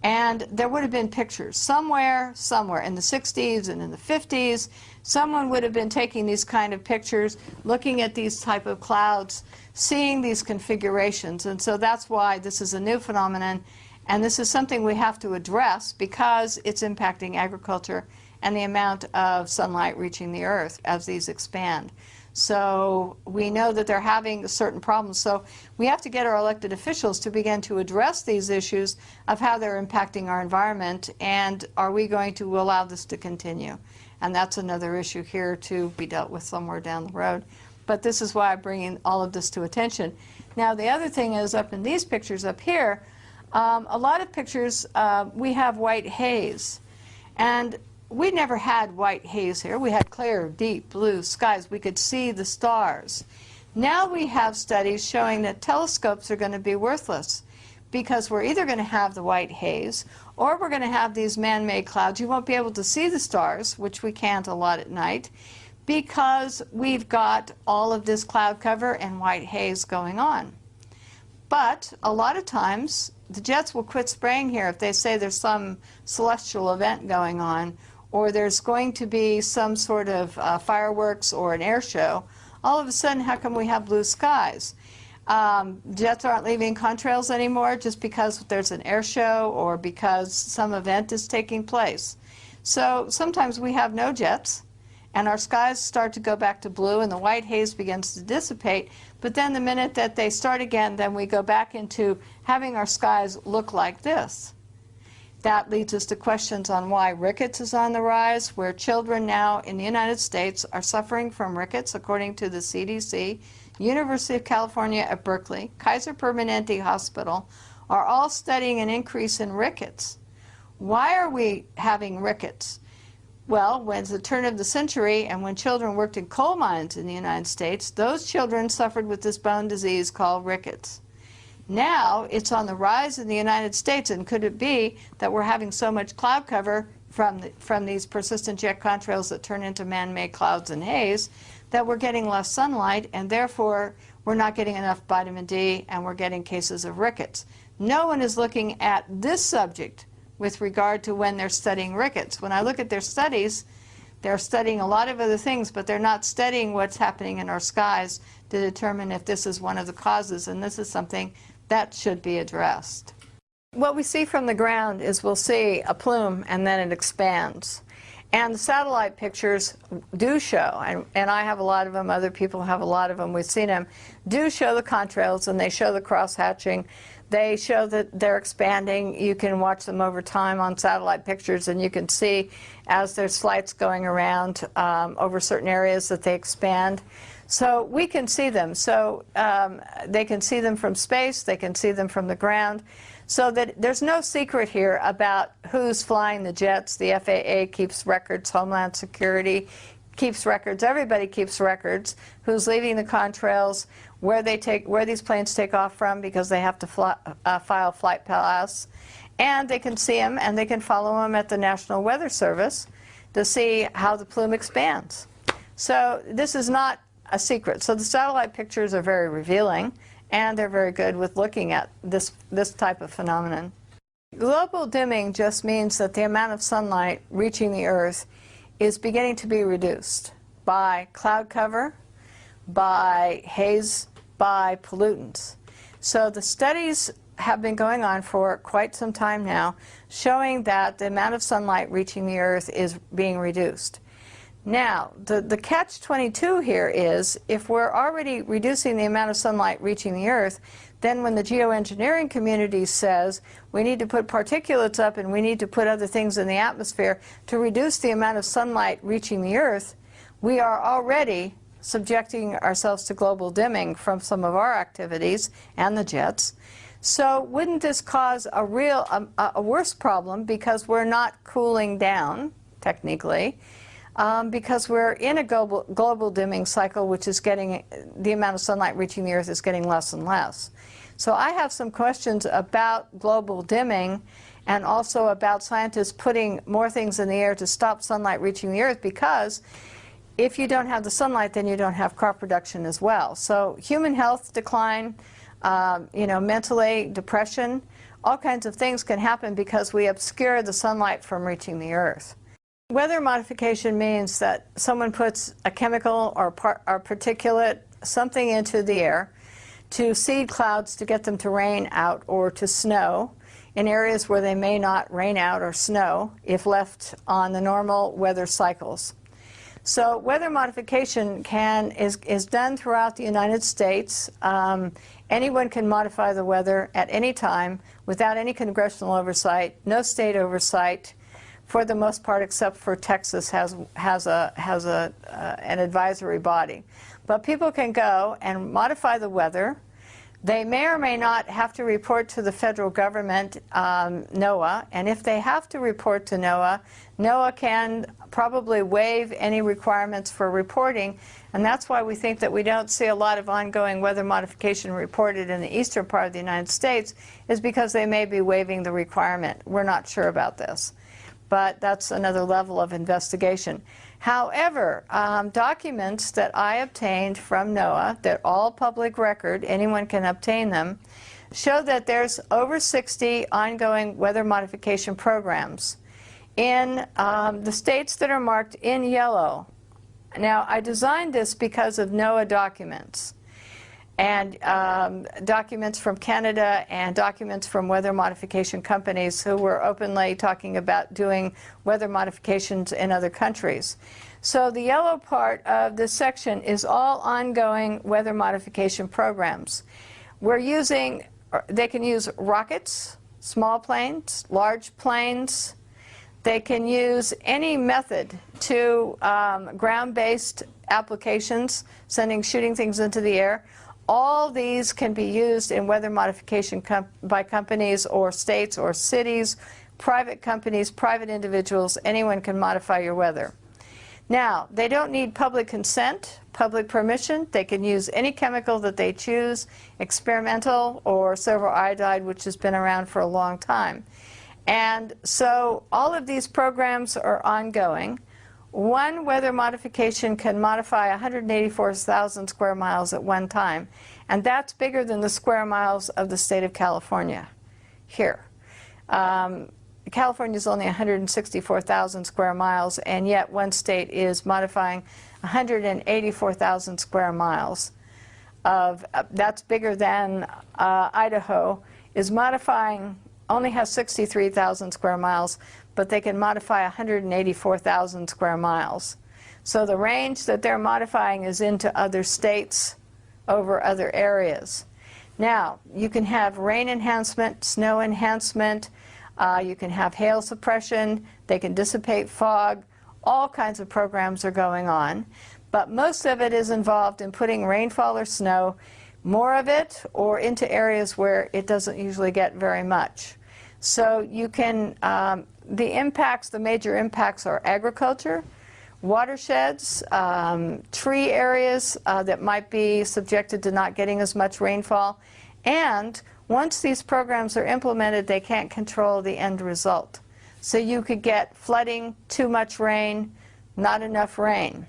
And there would have been pictures somewhere in the 60s and in the 50s. Someone would have been taking these kind of pictures, looking at these type of clouds, seeing these configurations. And so that's why this is a new phenomenon. And this is something we have to address because it's impacting agriculture and the amount of sunlight reaching the earth as these expand. So we know that they're having certain problems. So we have to get our elected officials to begin to address these issues of how they're impacting our environment, and are we going to allow this to continue? And that's another issue here to be dealt with somewhere down the road. But this is why I'm bringing all of this to attention. Now the other thing is, up in these pictures up here, a lot of pictures we have white haze. And we never had white haze here. We had clear, deep blue skies. We could see the stars. Now we have studies showing that telescopes are going to be worthless because we're either going to have the white haze or we're going to have these man-made clouds. You won't be able to see the stars, which we can't a lot at night, because we've got all of this cloud cover and white haze going on. But a lot of times the jets will quit spraying here if they say there's some celestial event going on, or there's going to be some sort of fireworks or an air show. All of a sudden, how come we have blue skies? Jets aren't leaving contrails anymore just because there's an air show or because some event is taking place. So sometimes we have no jets, and our skies start to go back to blue, and the white haze begins to dissipate. But then the minute that they start again, then we go back into having our skies look like this. That leads us to questions on why rickets is on the rise, where children now in the United States are suffering from rickets, according to the CDC, University of California at Berkeley, Kaiser Permanente Hospital, are all studying an increase in rickets. Why are we having rickets? Well, when it's the turn of the century and when children worked in coal mines in the United States, those children suffered with this bone disease called rickets. Now it's on the rise in the United States, and could it be that we're having so much cloud cover from these persistent jet contrails that turn into man-made clouds and haze that we're getting less sunlight, and therefore we're not getting enough vitamin D, and we're getting cases of rickets. No one is looking at this subject with regard to when they're studying rickets. When I look at their studies, they're studying a lot of other things, but they're not studying what's happening in our skies to determine if this is one of the causes, and this is something that should be addressed. What we see from the ground is we'll see a plume and then it expands. And the satellite pictures do show, and I have a lot of them, other people have a lot of them, we've seen them, do show the contrails, and they show the cross-hatching. They show that they're expanding. You can watch them over time on satellite pictures, and you can see as there's flights going around over certain areas that they expand. So we can see them. So they can see them from space, they can see them from the ground. So that there's no secret here about who's flying the jets. The FAA keeps records, Homeland Security keeps records, everybody keeps records, who's leaving the contrails, where these planes take off from, because they have to file flight pass. And they can see them, and they can follow them at the National Weather Service to see how the plume expands. So this is not a secret. So the satellite pictures are very revealing, and they're very good with looking at this type of phenomenon. Global dimming just means that the amount of sunlight reaching the Earth is beginning to be reduced by cloud cover, by haze, by pollutants. So the studies have been going on for quite some time now, showing that the amount of sunlight reaching the Earth is being reduced. Now, the catch-22 here is, if we're already reducing the amount of sunlight reaching the Earth, then when the geoengineering community says we need to put particulates up and we need to put other things in the atmosphere to reduce the amount of sunlight reaching the Earth, we are already subjecting ourselves to global dimming from some of our activities and the jets. So wouldn't this cause a worse problem, because we're not cooling down, technically, because we're in a global dimming cycle, which is getting, the amount of sunlight reaching the Earth is getting less and less. So I have some questions about global dimming, and also about scientists putting more things in the air to stop sunlight reaching the Earth, because if you don't have the sunlight, then you don't have crop production as well. So human health decline, mentally, depression, all kinds of things can happen because we obscure the sunlight from reaching the Earth. Weather modification means that someone puts a chemical or particulate, something into the air to seed clouds to get them to rain out or to snow in areas where they may not rain out or snow if left on the normal weather cycles. So weather modification is done throughout the United States. Anyone can modify the weather at any time without any congressional oversight, no state oversight, for the most part, except for Texas has an advisory body. But people can go and modify the weather. They may or may not have to report to the federal government, NOAA, and if they have to report to NOAA, NOAA can probably waive any requirements for reporting, and that's why we think that we don't see a lot of ongoing weather modification reported in the eastern part of the United States, is because they may be waiving the requirement. We're not sure about this, but that's another level of investigation. However, documents that I obtained from NOAA, that all public record, anyone can obtain them, show that there's over 60 ongoing weather modification programs in the states that are marked in yellow. Now, I designed this because of NOAA documents, and documents from Canada and documents from weather modification companies who were openly talking about doing weather modifications in other countries. So the yellow part of this section is all ongoing weather modification programs. They can use rockets, small planes, large planes. They can use any method to ground-based applications, shooting things into the air. All these can be used in weather modification by companies or states or cities, private companies, private individuals. Anyone can modify your weather. Now, they don't need public consent, public permission. They can use any chemical that they choose, experimental or silver iodide, which has been around for a long time. And so all of these programs are ongoing. One weather modification can modify 184,000 square miles at one time, and that's bigger than the square miles of the state of California here. California is only 164,000 square miles, and yet one state is modifying 184,000 square miles. That's bigger than Idaho is modifying, only has 63,000 square miles, but they can modify 184,000 square miles. So the range that they're modifying is into other states over other areas. Now, you can have rain enhancement, snow enhancement, you can have hail suppression, they can dissipate fog, all kinds of programs are going on. But most of it is involved in putting rainfall or snow, more of it, or into areas where it doesn't usually get very much. So you can, the major impacts are agriculture, watersheds, tree areas that might be subjected to not getting as much rainfall, and once these programs are implemented, they can't control the end result. So you could get flooding, too much rain, not enough rain.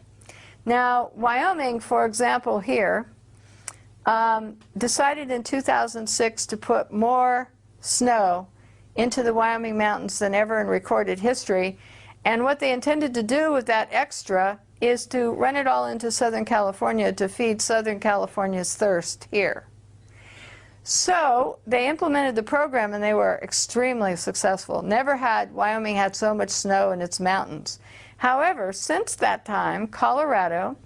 Now, Wyoming, for example, here, decided in 2006 to put more snow into the Wyoming mountains than ever in recorded history. And what they intended to do with that extra is to run it all into Southern California to feed Southern California's thirst here. So they implemented the program, and they were extremely successful. Never had Wyoming had so much snow in its mountains. However, since that time, Colorado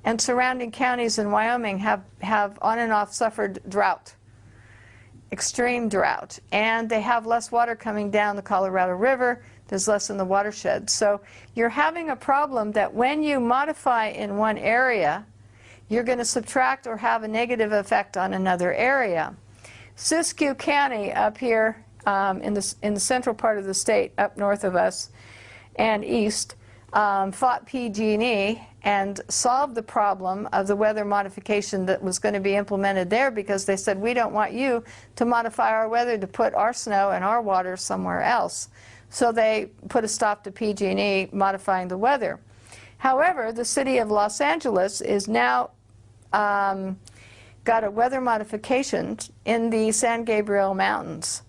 and surrounding counties in Wyoming have on and off suffered drought, extreme drought, and they have less water coming down the Colorado River. There's less in the watershed. So you're having a problem that when you modify in one area, you're going to subtract or have a negative effect on another area. Siskiyou County up here in the central part of the state, up north of us and east, fought PG&E and solved the problem of the weather modification that was going to be implemented there, because they said, we don't want you to modify our weather to put our snow and our water somewhere else. So they put a stop to PG&E modifying the weather. However, the city of Los Angeles is now got a weather modification in the San Gabriel Mountains.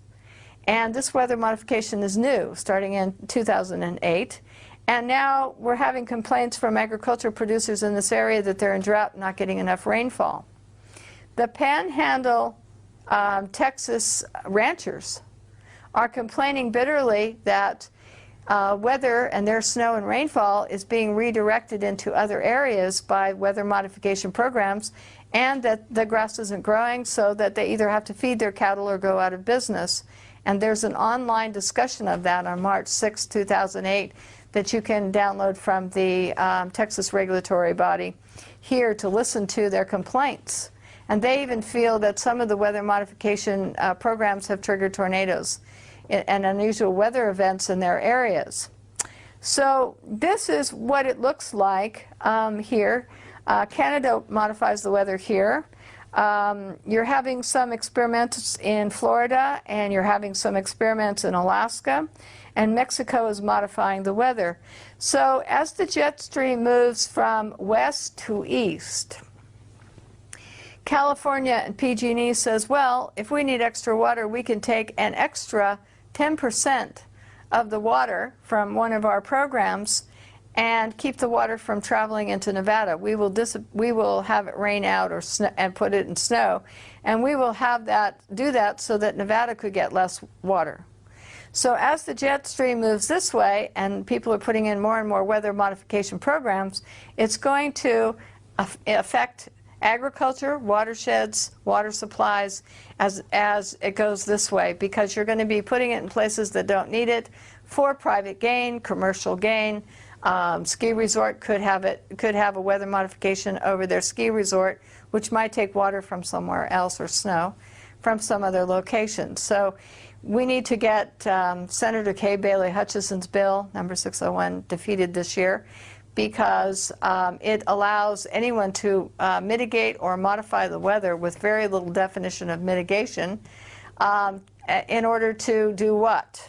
And this weather modification is new, starting in 2008. And now we're having complaints from agricultural producers in this area that they're in drought and not getting enough rainfall. The Panhandle, Texas ranchers are complaining bitterly that weather and their snow and rainfall is being redirected into other areas by weather modification programs, and that the grass isn't growing, so that they either have to feed their cattle or go out of business. And there's an online discussion of that on March 6, 2008 that you can download from the Texas regulatory body here to listen to their complaints. And they even feel that some of the weather modification programs have triggered tornadoes and unusual weather events in their areas. So this is what it looks like here. Canada modifies the weather here. You're having some experiments in Florida, and you're having some experiments in Alaska, and Mexico is modifying the weather. So as the jet stream moves from west to east, California and PG&E says, well, if we need extra water, we can take an extra 10% of the water from one of our programs and keep the water from traveling into Nevada. We will have it rain out or and put it in snow, and we will have do that so that Nevada could get less water. So as the jet stream moves this way and people are putting in more and more weather modification programs, it's going to affect agriculture, watersheds, water supplies as it goes this way, because you're going to be putting it in places that don't need it for private gain, commercial gain. Ski resort could have a weather modification over their ski resort, which might take water from somewhere else or snow from some other location. So we need to get Senator Kay Bailey Hutchison's bill, number 601, defeated this year, because it allows anyone to mitigate or modify the weather with very little definition of mitigation in order to do what?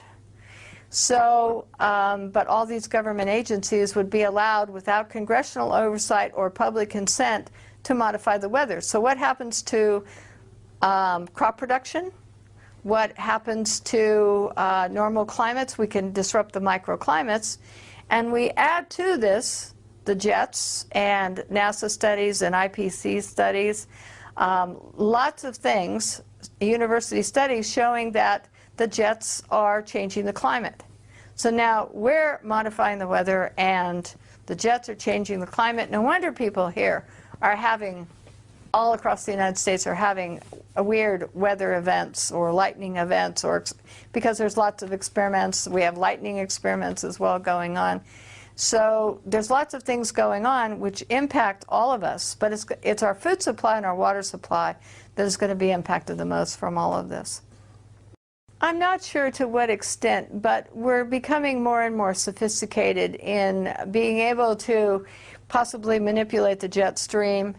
So, but all these government agencies would be allowed without congressional oversight or public consent to modify the weather. So what happens to crop production? What happens to normal climates? We can disrupt the microclimates. And we add to this the jets and NASA studies and IPC studies, lots of things, university studies showing that the jets are changing the climate. So now we're modifying the weather and the jets are changing the climate. No wonder people here are having, all across the United States, are having weird weather events or lightning events, or because there's lots of experiments. We have lightning experiments as well going on. So there's lots of things going on which impact all of us, but it's our food supply and our water supply that is going to be impacted the most from all of this. I'm not sure to what extent, but we're becoming more and more sophisticated in being able to possibly manipulate the jet stream.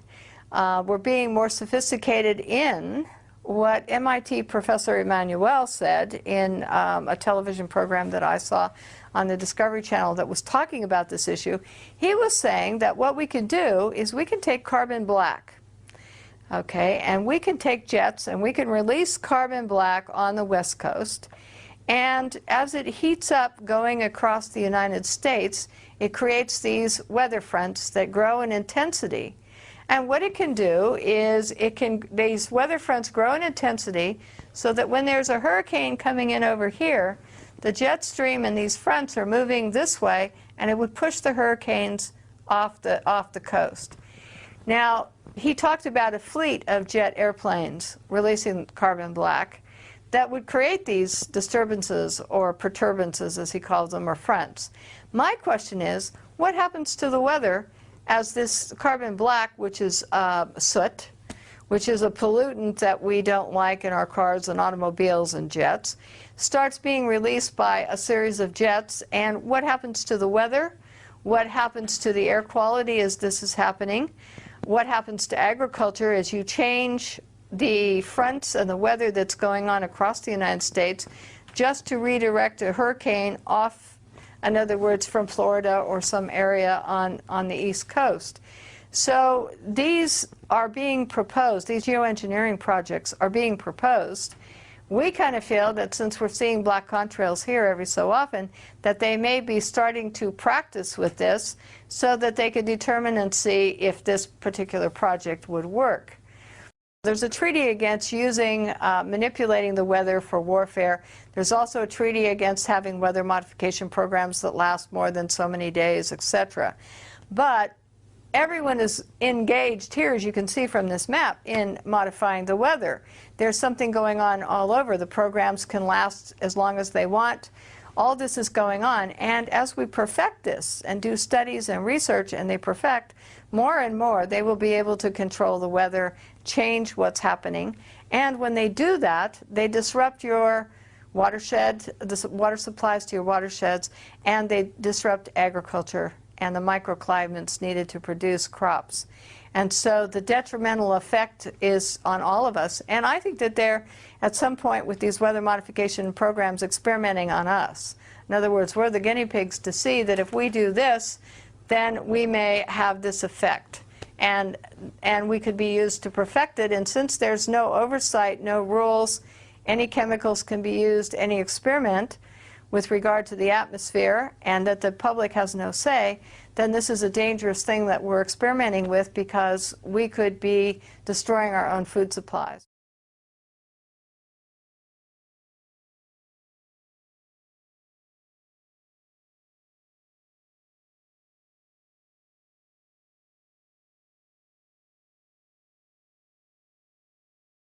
We're being more sophisticated in what MIT Professor Emanuel said in a television program that I saw on the Discovery Channel that was talking about this issue. He was saying that what we could do is we can take carbon black, okay, and we can take jets and we can release carbon black on the West Coast, and as it heats up going across the United States, it creates these weather fronts that grow in intensity. And what it can do is these weather fronts grow in intensity so that when there's a hurricane coming in over here, the jet stream and these fronts are moving this way and it would push the hurricanes off the coast. Now, he talked about a fleet of jet airplanes releasing carbon black that would create these disturbances or perturbances, as he calls them, or fronts. My question is, what happens to the weather as this carbon black, which is soot, which is a pollutant that we don't like in our cars and automobiles and jets, starts being released by a series of jets, and what happens to the weather? What happens to the air quality as this is happening? What happens to agriculture as you change the fronts and the weather that's going on across the United States just to redirect a hurricane off, in other words, from Florida or some area on the East Coast? So these are being proposed, these geoengineering projects are being proposed. We kind of feel that since we're seeing black contrails here every so often, that they may be starting to practice with this so that they could determine and see if this particular project would work. There's a treaty against manipulating the weather for warfare. There's also a treaty against having weather modification programs that last more than so many days, etc. But everyone is engaged here, as you can see from this map, in modifying the weather. There's something going on all over. The programs can last as long as they want. All this is going on, and as we perfect this and do studies and research and they perfect, more and more they will be able to control the weather, change what's happening, and when they do that, they disrupt your watershed, the water supplies to your watersheds, and they disrupt agriculture and the microclimates needed to produce crops. And so the detrimental effect is on all of us. And I think that they're, at some point with these weather modification programs, experimenting on us. In other words, we're the guinea pigs to see that if we do this, then we may have this effect. And we could be used to perfect it. And since there's no oversight, no rules, any chemicals can be used, any experiment with regard to the atmosphere, and that the public has no say, then this is a dangerous thing that we're experimenting with, because we could be destroying our own food supplies.